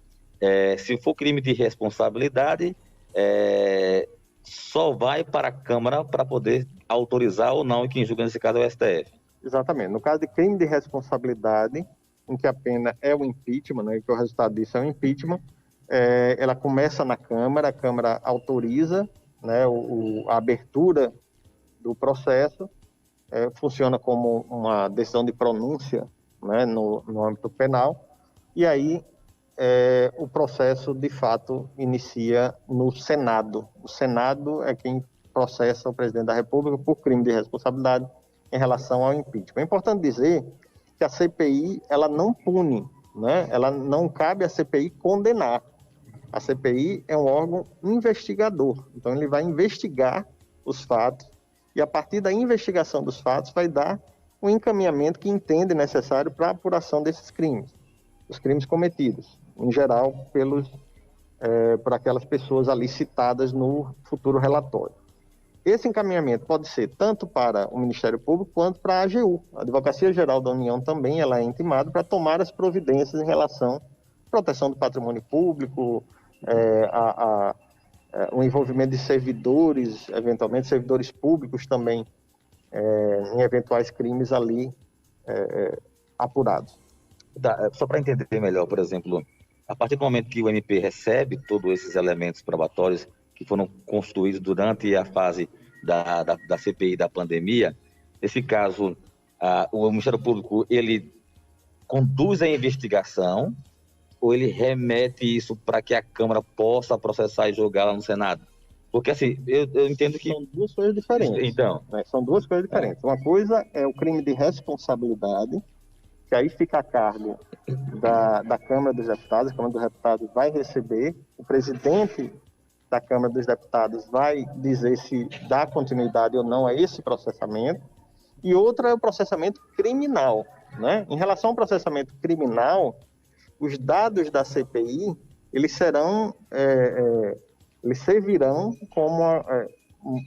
se for crime de responsabilidade, só vai para a Câmara para poder autorizar ou não, e quem julga nesse caso é o STF. Exatamente. No caso de crime de responsabilidade, em que a pena é o impeachment, né, que o resultado disso é o impeachment, ela começa na Câmara, a Câmara autoriza, né, a abertura do processo, funciona como uma decisão de pronúncia, né, no âmbito penal, e aí o processo, de fato, inicia no Senado. O Senado é quem processa o presidente da República por crime de responsabilidade em relação ao impeachment. É importante dizer que a CPI, ela não pune, né? Ela não cabe à CPI condenar. A CPI é um órgão investigador, então ele vai investigar os fatos e a partir da investigação dos fatos vai dar um encaminhamento que entende necessário para a apuração desses crimes, os crimes cometidos, em geral, por aquelas pessoas ali citadas no futuro relatório. esse encaminhamento pode ser tanto para o Ministério Público quanto para a AGU. A Advocacia Geral da União também ela é intimada para tomar as providências em relação à proteção do patrimônio público, o envolvimento de servidores, eventualmente servidores públicos também, em eventuais crimes ali apurados. Só para entender melhor, por exemplo, a partir do momento que o MP recebe todos esses elementos probatórios que foram construídos durante a fase da CPI da pandemia, nesse caso, o Ministério Público, ele conduz a investigação ou ele remete isso para que a Câmara possa processar e julgar lá no Senado? Porque, assim, eu entendo que... São duas coisas diferentes. Então... São duas coisas diferentes. Uma coisa é o crime de responsabilidade, que aí fica a cargo da Câmara dos Deputados. A Câmara dos Deputados vai receber, o presidente da Câmara dos Deputados vai dizer se dá continuidade ou não a esse processamento, e outra é o processamento criminal, né? Em relação ao processamento criminal, os dados da CPI, eles servirão como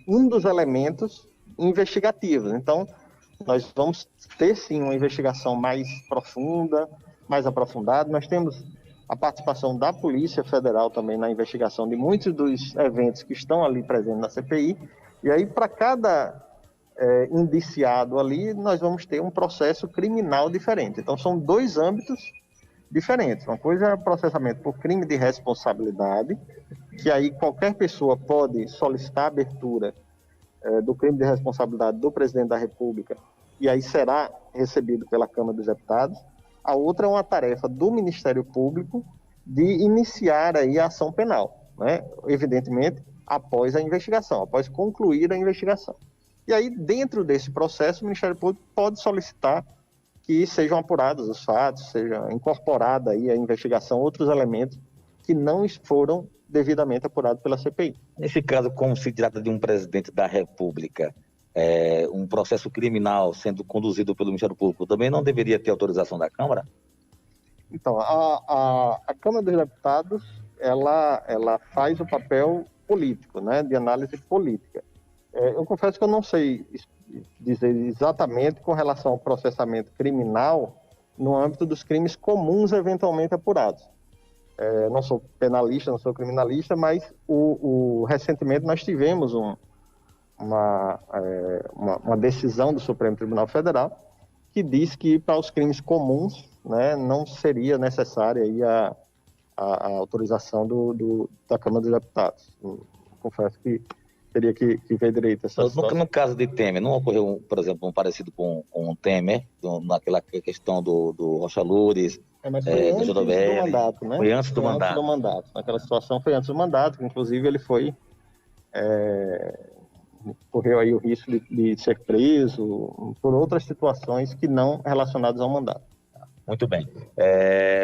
um dos elementos investigativos. Então, nós vamos ter, sim, uma investigação mais profunda, mais aprofundada. Nós temos a participação da Polícia Federal também na investigação de muitos dos eventos que estão ali presentes na CPI. E aí, para cada indiciado ali, nós vamos ter um processo criminal diferente. Então, são dois âmbitos diferentes. Uma coisa é o processamento por crime de responsabilidade, que aí qualquer pessoa pode solicitar a abertura do crime de responsabilidade do presidente da República, e aí será recebido pela Câmara dos Deputados. A outra é uma tarefa do Ministério Público de iniciar aí a ação penal, né? Evidentemente, após a investigação, após concluir a investigação. E aí, dentro desse processo, o Ministério Público pode solicitar que sejam apurados os fatos, seja incorporada aí a investigação outros elementos que não foram devidamente apurados pela CPI. Nesse caso, como se trata de um presidente da República, um processo criminal sendo conduzido pelo Ministério Público, também não deveria ter autorização da Câmara? Então, a Câmara dos Deputados, ela faz o papel político, né, de análise política. Eu confesso que eu não sei dizer exatamente com relação ao processamento criminal no âmbito dos crimes comuns eventualmente apurados. Não sou penalista, não sou criminalista, mas recentemente nós tivemos uma decisão do Supremo Tribunal Federal que diz que para os crimes comuns, né, não seria necessária aí a autorização da Câmara dos Deputados. Confesso que teria que ver direito essa situação. No caso de Temer, não ocorreu, por exemplo, um parecido com o Temer, naquela questão do Rocha Loures, mas foi antes do mandato, né? Foi antes do mandato. Aquela situação foi antes do mandato, inclusive ele foi... correu aí o risco de ser preso por outras situações que não relacionadas ao mandato. Muito bem.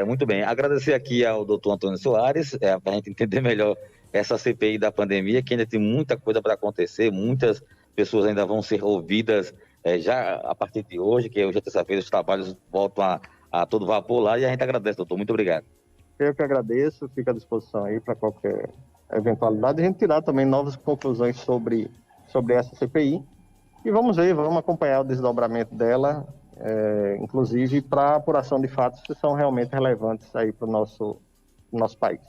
Muito bem. Agradecer aqui ao doutor Antônio Soares, para a gente entender melhor essa CPI da pandemia, que ainda tem muita coisa para acontecer, muitas pessoas ainda vão ser ouvidas já a partir de hoje, que hoje é terça-feira, os trabalhos voltam a todo vapor lá, e a gente agradece, doutor. Muito obrigado. Eu que agradeço, fico à disposição aí para qualquer eventualidade, a gente tirar também novas conclusões sobre essa CPI, e vamos acompanhar o desdobramento dela, inclusive para a apuração de fatos que são realmente relevantes aí para o nosso país.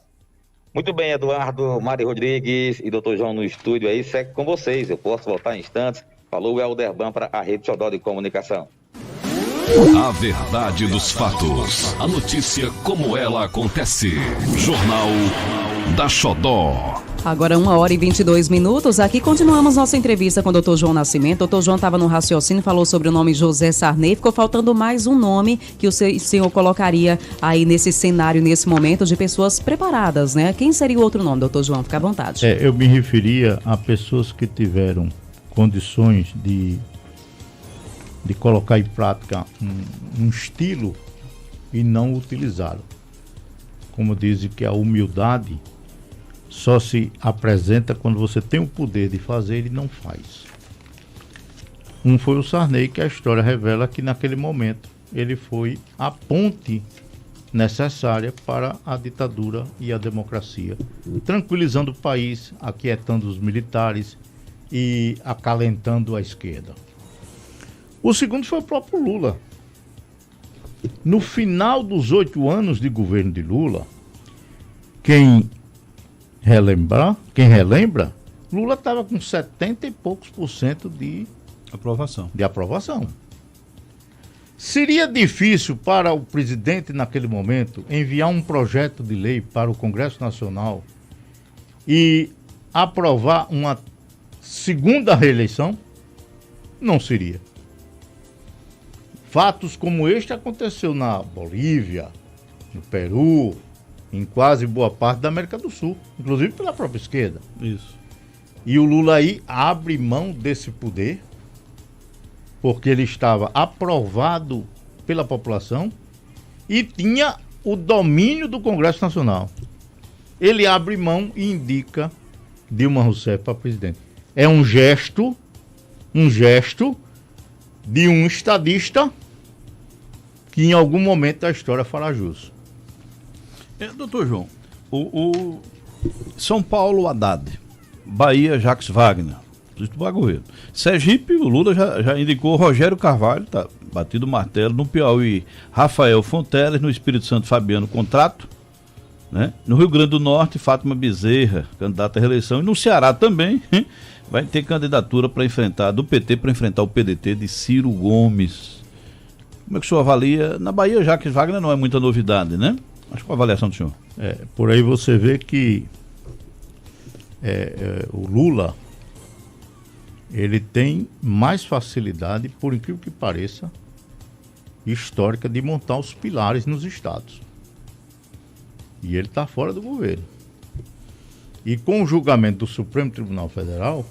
Muito bem, Eduardo, Mari Rodrigues e doutor João no estúdio aí, segue com vocês, eu posso voltar em instantes. Falou o Helderban para a Rede Xodó de Comunicação. A verdade dos fatos, a notícia como ela acontece, Jornal da Xodó. Agora 1h22. Aqui continuamos nossa entrevista com o Dr. João Nascimento. O Dr. João estava no raciocínio, falou sobre o nome José Sarney. Ficou faltando mais um nome que o senhor colocaria aí nesse cenário, nesse momento, de pessoas preparadas, né? Quem seria o outro nome, Dr. João? Fica à vontade. Eu me referia a pessoas que tiveram condições de colocar em prática um estilo e não utilizá-lo. Como dizem que a humildade só se apresenta quando você tem o poder de fazer e não faz. Um foi o Sarney, que a história revela que naquele momento ele foi a ponte necessária para a ditadura e a democracia, tranquilizando o país, aquietando os militares e acalentando a esquerda. O segundo foi o próprio Lula. No final dos 8 anos de governo de Lula, quem relembra, Lula estava com 70 e poucos % de aprovação. Seria difícil para o presidente, naquele momento, enviar um projeto de lei para o Congresso Nacional e aprovar uma segunda reeleição? Não seria. Fatos como este aconteceu na Bolívia, no Peru, em quase boa parte da América do Sul, inclusive pela própria esquerda. Isso. E o Lula aí abre mão desse poder, porque ele estava aprovado pela população e tinha o domínio do Congresso Nacional. Ele abre mão e indica Dilma Rousseff para presidente. É um gesto de um estadista que em algum momento da história fará jus. Doutor João, o São Paulo, Haddad, Bahia, Jacques Wagner, Sergipe, o Lula já indicou Rogério Carvalho, tá batido o martelo. No Piauí, Rafael Fonteles. No Espírito Santo, Fabiano Contrato, né? No Rio Grande do Norte, Fátima Bezerra, candidata à reeleição. E no Ceará também vai ter candidatura do PT para enfrentar o PDT de Ciro Gomes. Como é que o senhor avalia? Na Bahia, Jacques Wagner não é muita novidade, né? Acho que a avaliação do senhor. Por aí você vê que o Lula, ele tem mais facilidade, por incrível que pareça, histórica, de montar os pilares nos estados. E ele está fora do governo. E com o julgamento do Supremo Tribunal Federal,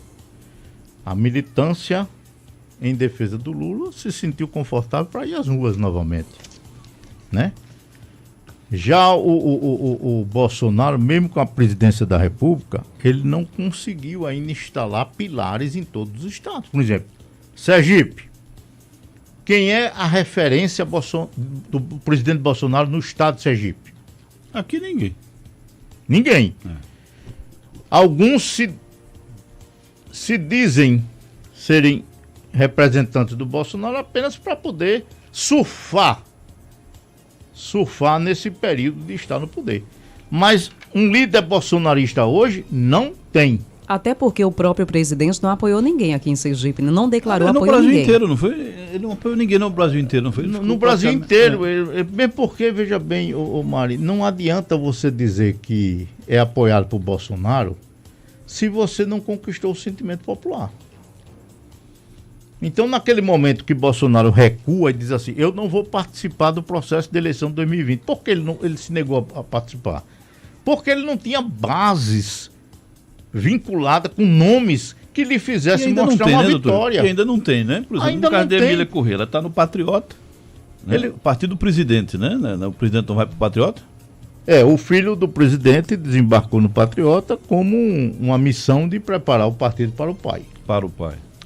a militância em defesa do Lula se sentiu confortável para ir às ruas novamente, né? Já o Bolsonaro, mesmo com a presidência da República, ele não conseguiu ainda instalar pilares em todos os estados. Por exemplo, Sergipe. Quem é a referência do presidente Bolsonaro no estado de Sergipe? Aqui ninguém. Ninguém. Alguns se dizem serem representantes do Bolsonaro apenas para poder surfar nesse período de estar no poder. Mas um líder bolsonarista hoje não tem. Até porque o próprio presidente não apoiou ninguém aqui em Sergipe, não declarou apoio a ninguém. No Brasil inteiro, não foi? Ele não apoiou ninguém no Brasil inteiro, não foi? No Brasil inteiro, mesmo porque, veja bem, Mari, não adianta você dizer que é apoiado por Bolsonaro se você não conquistou o sentimento popular. Então, naquele momento que Bolsonaro recua e diz assim, eu não vou participar do processo de eleição de 2020. Por que ele se negou a participar? Porque ele não tinha bases vinculadas com nomes que lhe fizessem mostrar uma vitória. E ainda não tem, né? Por exemplo, no caso de Emília Corrêa, ela está no Patriota. Né? O partido do presidente, né? O presidente não vai para o Patriota? O filho do presidente desembarcou no Patriota como uma missão de preparar o partido para o pai.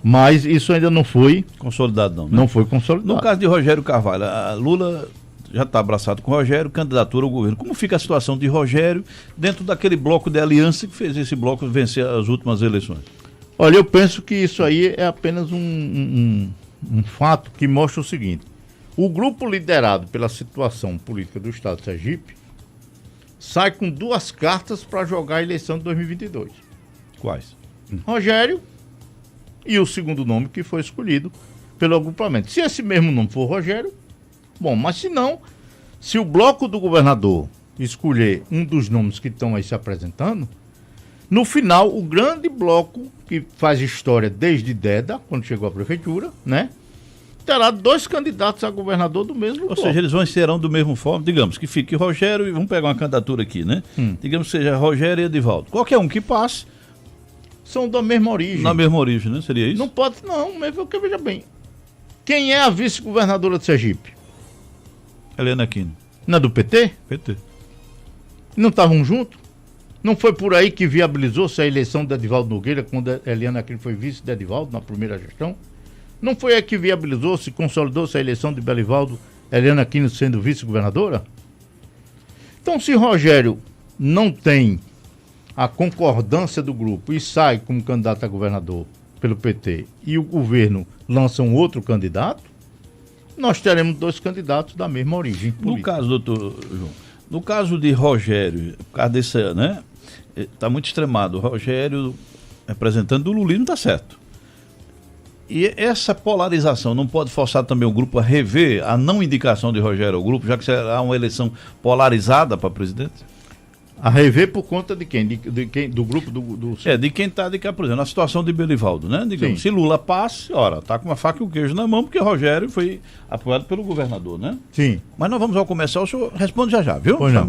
Mas isso ainda não foi consolidado, não. Né? Não foi consolidado. No caso de Rogério Carvalho, a Lula já está abraçado com Rogério, candidatura ao governo. Como fica a situação de Rogério dentro daquele bloco de aliança que fez esse bloco vencer as últimas eleições? Olha, eu penso que isso aí é apenas um fato que mostra o seguinte. O grupo liderado pela situação política do estado de Sergipe sai com 2 cartas para jogar a eleição de 2022. Quais? Rogério e o segundo nome que foi escolhido pelo agrupamento. Se esse mesmo nome for Rogério, bom, mas se não, se o bloco do governador escolher um dos nomes que estão aí se apresentando, no final, o grande bloco que faz história desde Deda, quando chegou à prefeitura, né, terá 2 candidatos a governador do mesmo bloco. Ou seja, eles serão do mesmo forma, digamos, que fique Rogério e vamos pegar uma candidatura aqui, né? Digamos que seja Rogério e Edivaldo. Qualquer um que passe, são da mesma origem. Na mesma origem, né? Seria isso? Não pode, não, mas porque veja bem. Quem é a vice-governadora de Sergipe? Helena Aquino. Não é do PT? PT. Não estavam juntos? Não foi por aí que viabilizou-se a eleição de Edivaldo Nogueira, quando a Helena Aquino foi vice de Edivaldo na primeira gestão? Não foi aí que viabilizou-se, consolidou-se a eleição de Belivaldo, Helena Aquino sendo vice-governadora? Então, se Rogério não tem a concordância do grupo e sai como candidato a governador pelo PT e o governo lança um outro candidato, nós teremos 2 candidatos da mesma origem política. No caso, doutor João, no caso de Rogério, por causa desse, né, está muito extremado, o Rogério, representante do lulismo, está certo. E essa polarização não pode forçar também o grupo a rever a não indicação de Rogério ao grupo, já que será uma eleição polarizada para presidente? A rever por conta de quem? De quem? Do grupo do... de quem está de cá, por exemplo, na situação de Belivaldo, né? Digamos, se Lula passe, ora, tá com uma faca e o queijo na mão, porque Rogério foi apoiado pelo governador, né? Sim. Mas nós vamos ao comercial, o senhor responde já, viu? Pois não.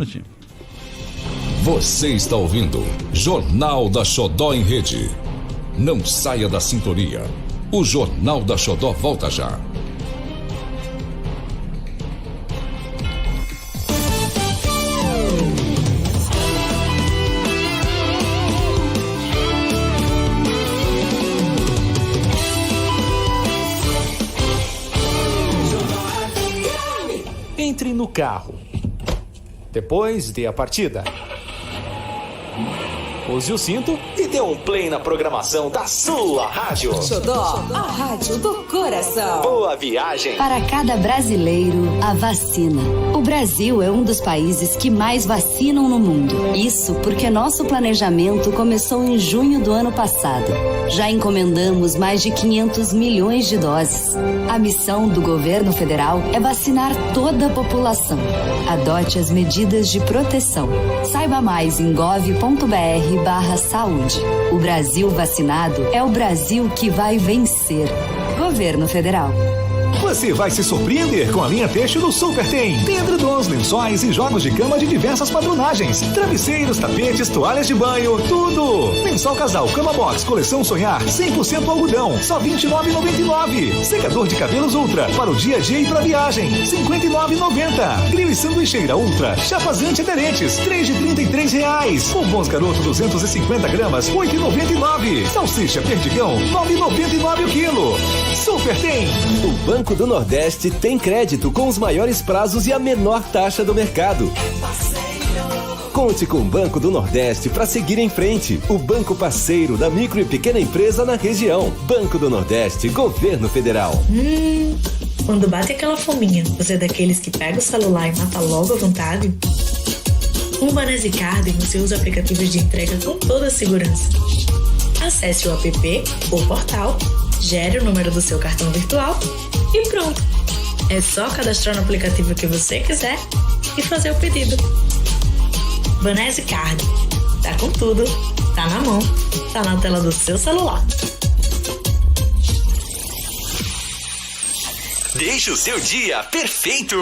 Você está ouvindo Jornal da Xodó em Rede. Não saia da sintonia. O Jornal da Xodó volta já. Entre no carro. Depois dê a partida. Use o cinto e dê um play na programação da sua rádio. Xodó, a rádio do coração. Boa viagem. Para cada brasileiro, a vacina. O Brasil é um dos países que mais vacinam no mundo. Isso porque nosso planejamento começou em junho do ano passado. Já encomendamos mais de 500 milhões de doses. A missão do governo federal é vacinar toda a população. Adote as medidas de proteção. Saiba mais em gov.br/saúde. O Brasil vacinado é o Brasil que vai vencer. Governo Federal. Você vai se surpreender com a linha Têxtil do Super Tem. Tem edredons, lençóis e jogos de cama de diversas padronagens. Travesseiros, tapetes, toalhas de banho, tudo. Lençol casal, cama box, coleção Sonhar, 100% algodão, só R$ 29,99. Secador de cabelos Ultra, para o dia a dia e para viagem, R$ 59,90. Grill e sanduicheira Ultra, chapas antiaderentes, R$ 3,33. Bombons Garoto 250 gramas, R$ 8,99. Salsicha Perdigão, R$ 9,99 o quilo. Super Tem. O Banco do Nordeste tem crédito com os maiores prazos e a menor taxa do mercado. Conte com o Banco do Nordeste para seguir em frente. O banco parceiro da micro e pequena empresa na região. Banco do Nordeste, Governo Federal. Quando bate aquela fominha, você é daqueles que pega o celular e mata logo à vontade? Com o Banese Card você usa aplicativos de entrega com toda a segurança. Acesse o app ou portal, gere o número do seu cartão virtual e pronto. É só cadastrar no aplicativo que você quiser e fazer o pedido. Banese Card. Tá com tudo, tá na mão, tá na tela do seu celular. Deixe o seu dia perfeito.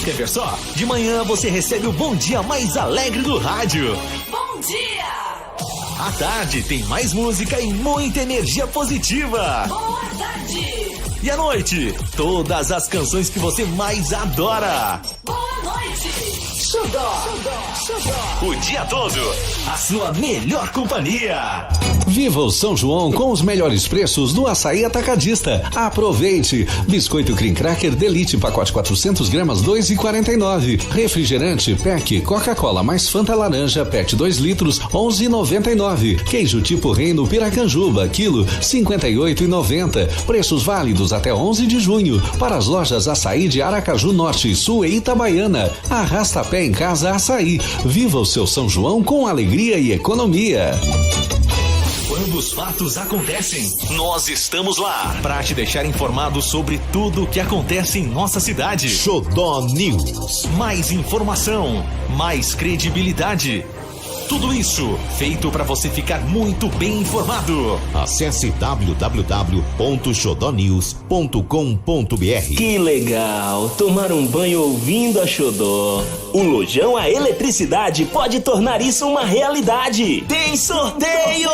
Quer ver só? De manhã você recebe o bom dia mais alegre do rádio. Bom dia! À tarde tem mais música e muita energia positiva. Boa tarde! E à noite, todas as canções que você mais adora. Boa noite! Xodó! O dia todo, a sua melhor companhia. Viva o São João com os melhores preços do Açaí Atacadista. Aproveite! Biscoito Cream Cracker Delite, pacote 400 gramas, R$ 2,49. Refrigerante PEC Coca-Cola mais Fanta Laranja, PET 2 litros, R$ 11,99. Queijo tipo Reino Piracanjuba, quilo, R$ 58,90. Preços válidos até 11 de junho. Para as lojas Açaí de Aracaju Norte, Sul e Itabaiana. Arrasta pé em casa Açaí. Viva o seu São João com alegria e economia. Quando os fatos acontecem, nós estamos lá para te deixar informado sobre tudo o que acontece em nossa cidade. Xodó News. Mais informação, mais credibilidade. Tudo isso feito para você ficar muito bem informado. Acesse www.xodonews.com.br. Que legal, tomar um banho ouvindo a Xodó. O Lojão a Eletricidade pode tornar isso uma realidade. Tem sorteio!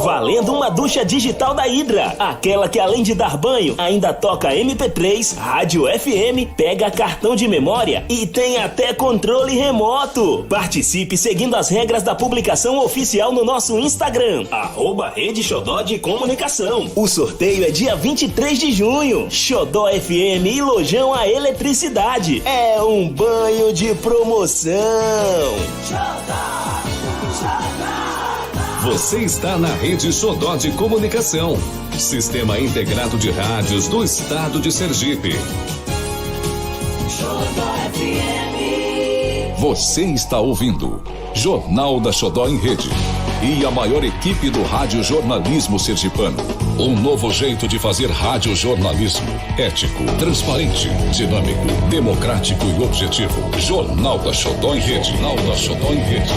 Valendo uma ducha digital da Hidra. Aquela que além de dar banho, ainda toca MP3, rádio FM, pega cartão de memória e tem até controle remoto. Participe seguindo as regras da publicação oficial no nosso Instagram, @Rede Xodó de Comunicação. O sorteio é dia 23 de junho. Xodó FM e Lojão a Eletricidade. É um banho de promoção. Xodó! Você está na Rede Xodó de Comunicação, Sistema Integrado de Rádios do Estado de Sergipe. Você está ouvindo Jornal da Xodó em Rede e a maior equipe do rádio jornalismo sergipano. Um novo jeito de fazer rádio jornalismo, ético, transparente, dinâmico, democrático e objetivo. Jornal da Xodó em Rede. Jornal da Xodó em Rede.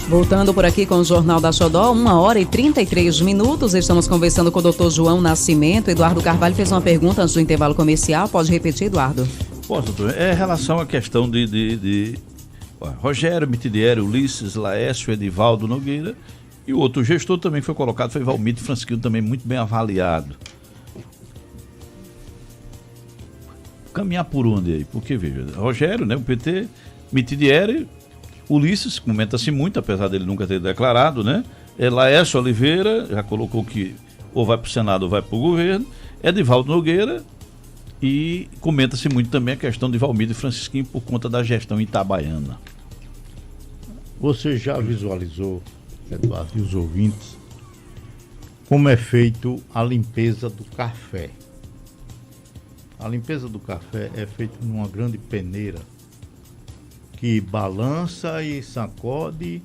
Voltando por aqui com o Jornal da Xodó, 1h33. Estamos conversando com o Dr. João Nascimento. Eduardo Carvalho fez uma pergunta antes do intervalo comercial. Pode repetir, Eduardo? Posso, doutor. É em relação à questão de Rogério Mitidieri, Ulisses, Laércio, Edivaldo Nogueira, e o outro gestor também foi colocado, foi Valmir Francisquinho, também muito bem avaliado. Caminhar por onde aí? Porque, veja, Rogério, né, o PT, Mitidieri, Ulisses, comenta-se muito, apesar dele nunca ter declarado, né? Laércio Oliveira, já colocou que ou vai para o Senado ou vai para o governo. Edivaldo Nogueira, e comenta-se muito também a questão de Valmir Francisquinho por conta da gestão itabaiana. Você já visualizou, Eduardo, e os ouvintes, como é feito a limpeza do café? A limpeza do café é feita numa grande peneira que balança e sacode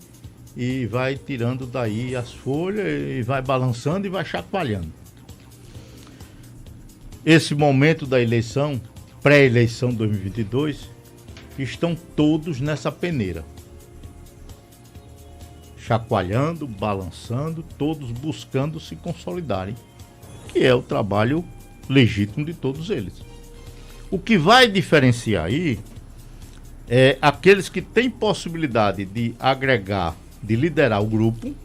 e vai tirando daí as folhas e vai balançando e vai chacoalhando. Esse momento da eleição, pré-eleição 2022, estão todos nessa peneira. Chacoalhando, balançando, todos buscando se consolidarem, que é o trabalho legítimo de todos eles. O que vai diferenciar aí é aqueles que têm possibilidade de agregar, de liderar o grupo,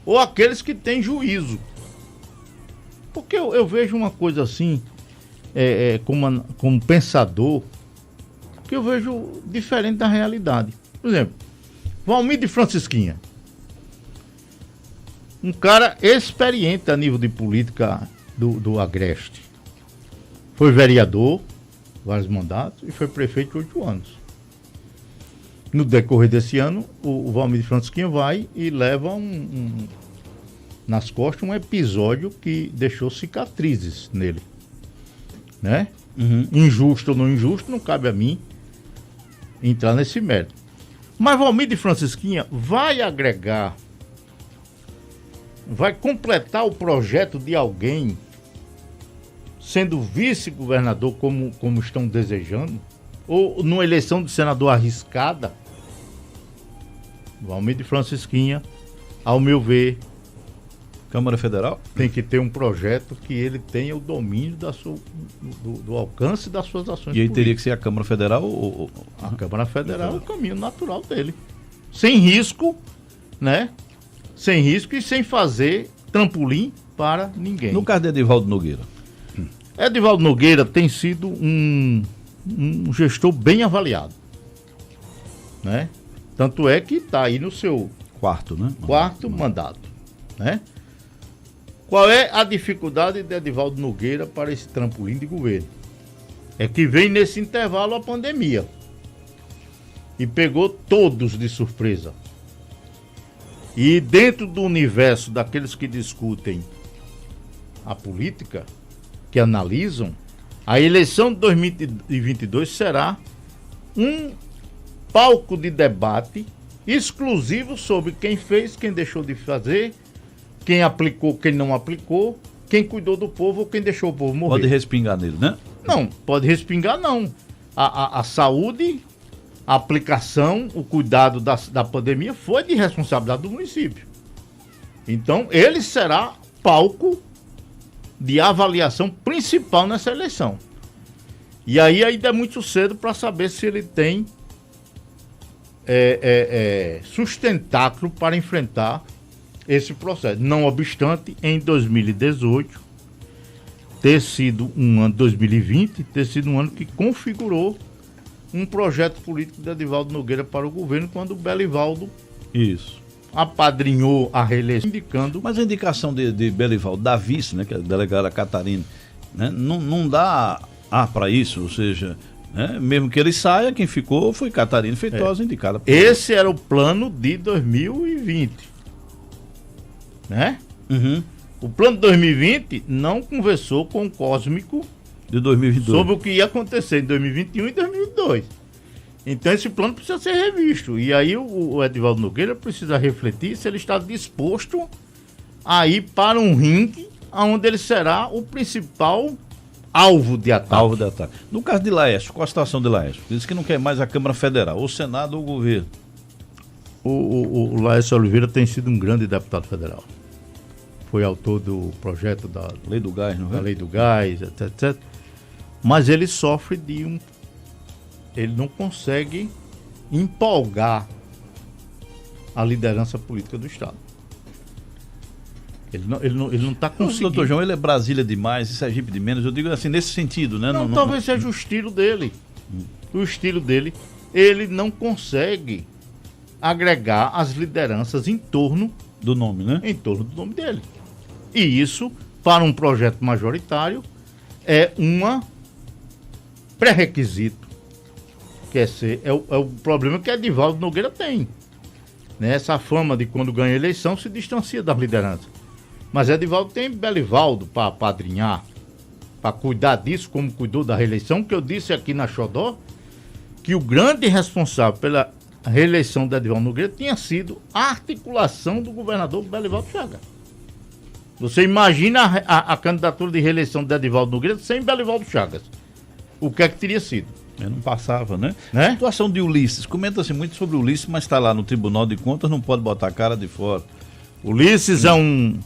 ou aqueles que têm juízo. Porque eu vejo uma coisa assim, como pensador, que eu vejo diferente da realidade. Por exemplo, Valmir de Francisquinha, um cara experiente a nível de política do Agreste. Foi vereador, vários mandatos, e foi prefeito 8 anos. No decorrer desse ano, o Valmir de Francisquinha vai e leva nas costas um episódio que deixou cicatrizes nele, né? Uhum. Injusto ou não injusto, não cabe a mim entrar nesse mérito. Mas Valmir de Francisquinha vai agregar, vai completar o projeto de alguém sendo vice-governador como estão desejando, ou numa eleição de senador arriscada. Valmir de Francisquinha, ao meu ver, Câmara Federal tem que ter um projeto que ele tenha o domínio do alcance das suas ações. E aí teria que ser a Câmara Federal ou... A Câmara Federal é o caminho natural dele. Sem risco, né? Sem risco e sem fazer trampolim para ninguém. No caso de Edivaldo Nogueira. Edivaldo Nogueira tem sido um gestor bem avaliado, né? Tanto é que está aí no seu quarto mandato, né? Qual é a dificuldade de Edivaldo Nogueira para esse trampolim de governo? É que vem nesse intervalo a pandemia e pegou todos de surpresa. E dentro do universo daqueles que discutem a política, que analisam, a eleição de 2022 será um palco de debate exclusivo sobre quem fez, quem deixou de fazer, quem aplicou, quem não aplicou, quem cuidou do povo ou quem deixou o povo morrer. Pode respingar nele, né? Não, pode respingar não. A saúde, a aplicação, o cuidado da pandemia foi de responsabilidade do município. Então, ele será palco de avaliação principal nessa eleição. E aí ainda é muito cedo para saber se ele tem sustentáculo para enfrentar esse processo. Não obstante, em 2018, ter sido um ano, 2020, ter sido um ano que configurou um projeto político de Edivaldo Nogueira para o governo, quando o Belivaldo apadrinhou a reeleição, indicando... Mas a indicação de Belivaldo, da vice, né, que é a delegada Catarina, né, não dá para isso, ou seja, Né? Mesmo que ele saia, quem ficou foi Catarina Feitosa, indicada. Esse era o plano de 2020. Né? Uhum. O plano de 2020 não conversou com o Cósmico de 2022 sobre o que ia acontecer em 2021 e 2022. Então esse plano precisa ser revisto. E aí o Edivaldo Nogueira precisa refletir se ele está disposto a ir para um ringue onde ele será o principal alvo de ataque. No caso de Laércio, qual a situação de Laércio? Diz que não quer mais a Câmara Federal, o Senado ou o governo. O Laércio Oliveira tem sido um grande deputado federal. Foi autor do projeto da Lei do Gás, não é? Da Lei do Gás, etc. Mas ele sofre de ele não consegue empolgar a liderança política do Estado. Ele não está conseguindo. Doutor João, ele é Brasília demais e Sergipe de menos. Eu digo assim, nesse sentido, né? Não, talvez seja o estilo dele. O estilo dele. Ele não consegue agregar as lideranças em torno do nome, né? Em torno do nome dele. E isso, para um projeto majoritário, é uma pré-requisito. É o problema que Edivaldo Nogueira tem. Né? Essa fama de quando ganha a eleição se distancia das lideranças. Mas Edivaldo tem Belivaldo para apadrinhar, para cuidar disso, como cuidou da reeleição, que eu disse aqui na Xodó, que o grande responsável pela reeleição de Edivaldo Nogueira tinha sido a articulação do governador Belivaldo Chagas. Você imagina a candidatura de reeleição de Edivaldo Nogueira sem Belivaldo Chagas. O que é que teria sido? Não passava, né? A situação de Ulisses, comenta-se muito sobre Ulisses, mas está lá no Tribunal de Contas, não pode botar a cara de fora. Ulisses é um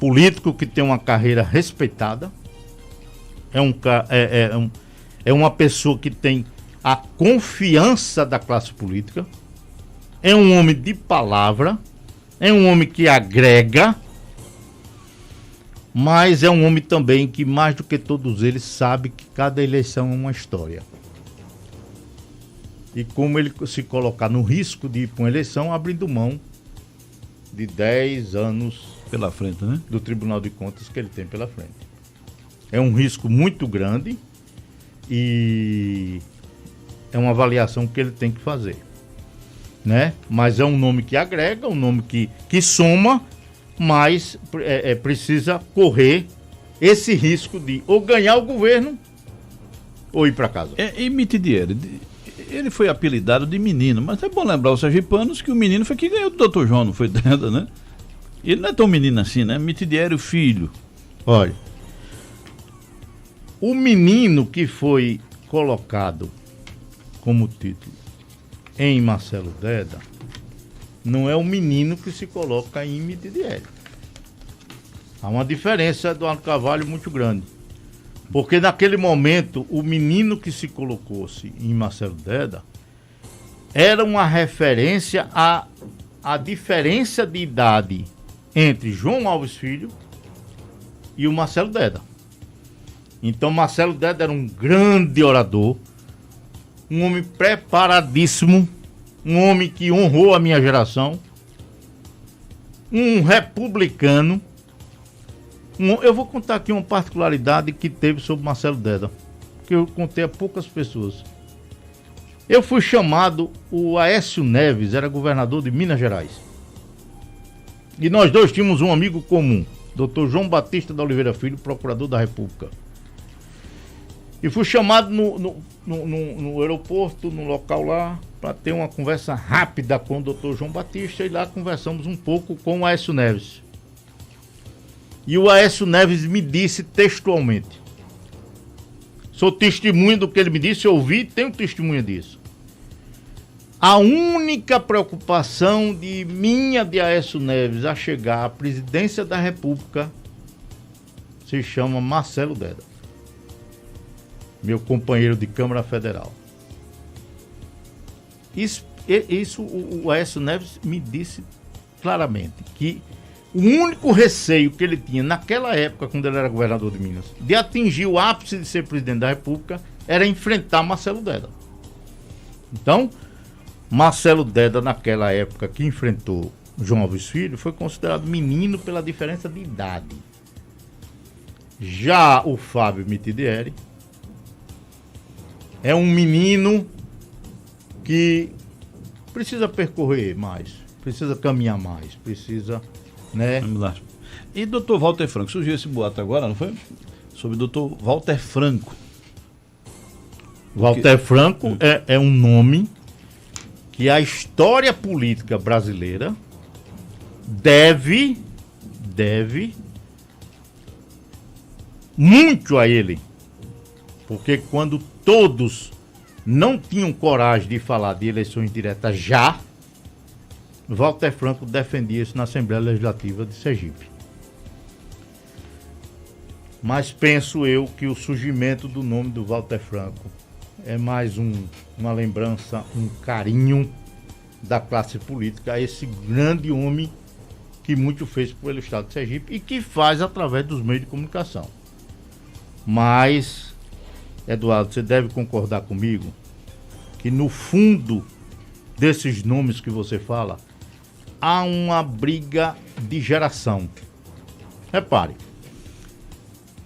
político que tem uma carreira respeitada, é uma pessoa que tem a confiança da classe política, é um homem de palavra, é um homem que agrega, mas é um homem também que, mais do que todos eles, sabe que cada eleição é uma história. E como ele se colocar no risco de ir para uma eleição, abrindo mão de 10 anos pela frente, né? Do Tribunal de Contas que ele tem pela frente. É um risco muito grande e é uma avaliação que ele tem que fazer. Né? Mas é um nome que agrega, um nome que soma, mas precisa correr esse risco de ou ganhar o governo ou ir para casa. E Mitidieri, ele foi apelidado de menino, mas é bom lembrar os sergipanos que o menino foi quem ganhou do Dr. João, não foi dentro, né? Ele não é tão menino assim, né? Mitidieri, o filho. Olha, o menino que foi colocado como título em Marcelo Deda não é o menino que se coloca em Mitidieri. Há uma diferença, Eduardo Carvalho, muito grande. Porque naquele momento, o menino que se colocou-se em Marcelo Deda era uma referência à diferença de idade entre João Alves Filho e o Marcelo Deda. Então, Marcelo Deda era um grande orador, um homem preparadíssimo, um homem que honrou a minha geração, um republicano. Eu vou contar aqui uma particularidade que teve sobre Marcelo Deda, que eu contei a poucas pessoas. Eu fui chamado, o Aécio Neves era governador de Minas Gerais. E nós dois tínhamos um amigo comum, Dr. João Batista da Oliveira Filho, procurador da República. E fui chamado no aeroporto, no local lá, para ter uma conversa rápida com o Dr. João Batista, e lá conversamos um pouco com o Aécio Neves. E o Aécio Neves me disse textualmente, sou testemunha do que ele me disse, eu ouvi e tenho testemunha disso. A única preocupação de Aécio Neves a chegar à presidência da República se chama Marcelo Deda, meu companheiro de Câmara Federal. Isso o Aécio Neves me disse claramente, que o único receio que ele tinha naquela época, quando ele era governador de Minas, de atingir o ápice de ser presidente da República, era enfrentar Marcelo Deda. Então, Marcelo Deda, naquela época que enfrentou João Alves Filho, foi considerado menino pela diferença de idade. Já o Fábio Mitidieri é um menino que precisa percorrer mais, precisa caminhar mais, precisa, né? Vamos lá. E doutor Walter Franco, surgiu esse boato agora, não foi? Sobre o doutor Walter Franco. Walter Franco é um nome que a história política brasileira deve muito a ele. Porque quando todos não tinham coragem de falar de eleições diretas já, Walter Franco defendia isso na Assembleia Legislativa de Sergipe. Mas penso eu que o surgimento do nome do Walter Franco é mais uma lembrança, um carinho da classe política a esse grande homem que muito fez pelo Estado de Sergipe e que faz através dos meios de comunicação. Mas, Eduardo, você deve concordar comigo que no fundo desses nomes que você fala, há uma briga de geração. Repare,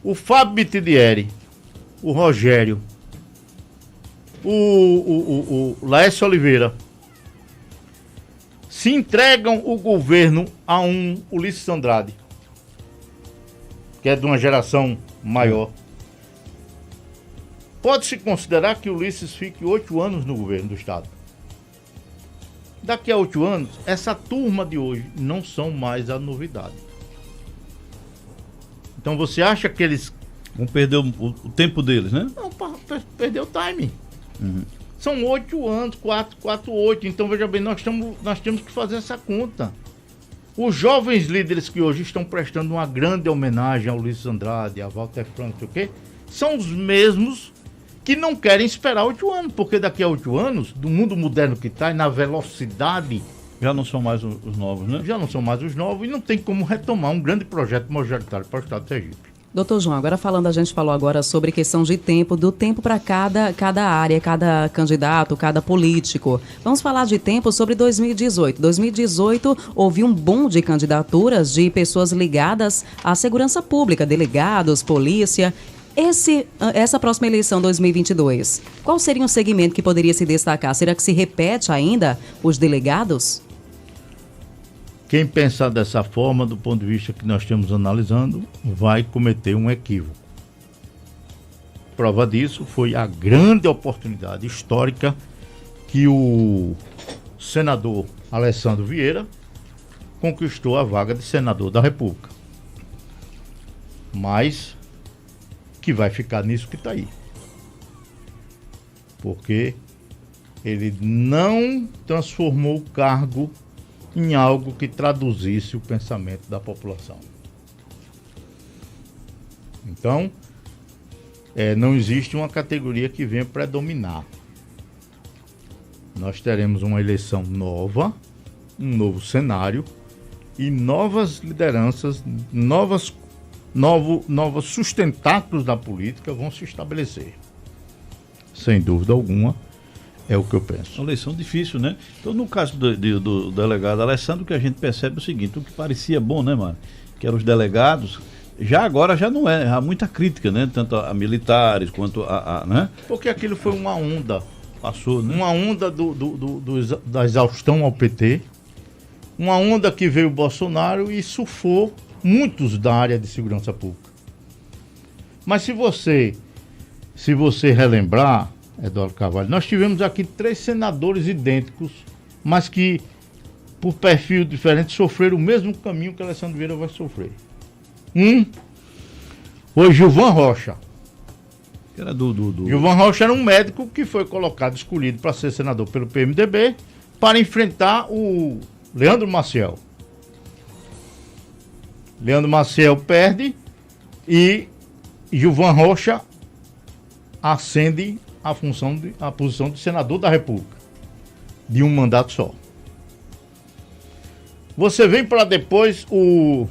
o Fábio Bitidieri, o Rogério, o Laércio Oliveira, se entregam o governo a um Ulisses Andrade, que é de uma geração maior. Pode-se considerar que o Ulisses fique 8 anos no governo do Estado. Daqui a 8 anos, essa turma de hoje não são mais a novidade. Então você acha que eles vão perder o tempo deles, né? Não, perdeu o time. São 8 anos, 8. Então veja bem, nós temos que fazer essa conta. Os jovens líderes que hoje estão prestando uma grande homenagem ao Ulisses Andrade, a Walter Franco, o quê? São os mesmos que não querem esperar 8 anos, porque daqui a 8 anos, do mundo moderno que está e na velocidade... Já não são mais os novos, né? Já não são mais os novos e não tem como retomar um grande projeto majoritário para o Estado de Sergipe. Doutor João, agora falando, a gente falou agora sobre questão de tempo, do tempo para cada área, cada candidato, cada político. Vamos falar de tempo sobre 2018. 2018 houve um boom de candidaturas de pessoas ligadas à segurança pública, delegados, polícia. Essa próxima eleição 2022, qual seria um segmento que poderia se destacar? Será que se repete ainda os delegados? Quem pensar dessa forma, do ponto de vista que nós estamos analisando, vai cometer um equívoco. Prova disso foi a grande oportunidade histórica que o senador Alessandro Vieira conquistou a vaga de senador da República. Mas que vai ficar nisso que está aí. Porque ele não transformou o cargo em algo que traduzisse o pensamento da população. Então, não existe uma categoria que venha predominar. Nós teremos uma eleição nova, um novo cenário e novas lideranças, novos sustentáculos da política vão se estabelecer. Sem dúvida alguma, é o que eu penso. Uma eleição difícil, né? Então, no caso do delegado Alessandro, o que a gente percebe é o seguinte: o que parecia bom, né, Mário? Que eram os delegados, agora já não é. Há muita crítica, né? Tanto a militares quanto né? Porque aquilo foi uma onda. Passou, né? Uma onda da exaustão ao PT. Uma onda que veio o Bolsonaro e surfou muitos da área de segurança pública. Mas se você relembrar, Eduardo Carvalho, nós tivemos aqui 3 senadores idênticos, mas que, por perfil diferente, sofreram o mesmo caminho que Alessandro Vieira vai sofrer. Foi Gilvan Rocha. Era Gilvan Rocha era um médico que foi escolhido para ser senador pelo PMDB para enfrentar o Leandro Maciel. Leandro Maciel perde e Gilvan Rocha ascende a posição de senador da República, de um mandato só. Você vem para depois o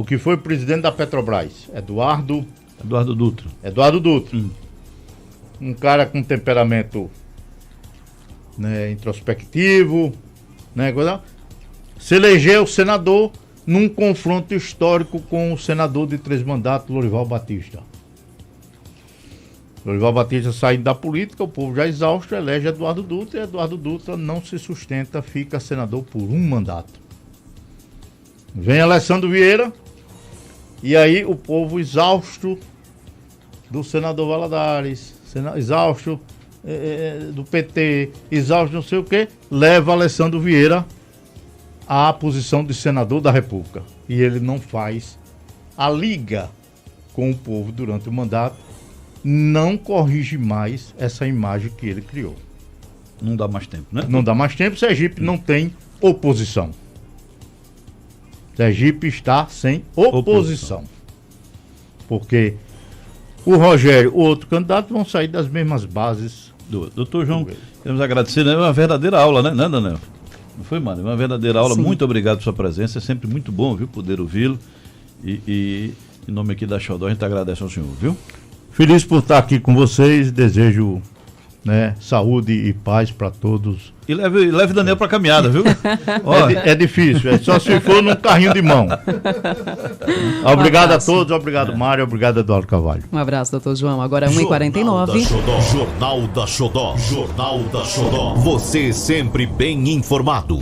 que foi presidente da Petrobras, Eduardo Dutra. Um cara com temperamento, né, introspectivo, né, se elegeu senador num confronto histórico com o senador de 3 mandatos, Lorival Batista. Lorival Batista saindo da política, o povo já exausto, elege Eduardo Dutra, e Eduardo Dutra não se sustenta, fica senador por um mandato. Vem Alessandro Vieira, e aí o povo exausto do senador Valadares, exausto do PT, exausto não sei o que, leva Alessandro Vieira à posição de senador da República. E ele não faz a liga com o povo durante o mandato, não corrige mais essa imagem que ele criou. Não dá mais tempo, né? Não dá mais tempo, Sergipe não tem oposição. Sergipe está sem oposição. Porque o Rogério, o outro candidato, vão sair das mesmas bases. Doutor João, queremos agradecer, né? Uma verdadeira aula, né, Daniel? Não foi, Mário? Uma verdadeira aula. Sim. Muito obrigado pela sua presença. É sempre muito bom, viu, poder ouvi-lo. E em nome aqui da Xodó, a gente agradece ao senhor, viu? Feliz por estar aqui com vocês. Desejo, né, saúde e paz para todos. E leve Daniel para caminhada, viu? É difícil, é só se for num carrinho de mão. Obrigado a todos, obrigado Mário, obrigado Eduardo Carvalho. Um abraço, doutor João. Agora 1h49. Jornal da Xodó. Jornal da Xodó. Você sempre bem informado.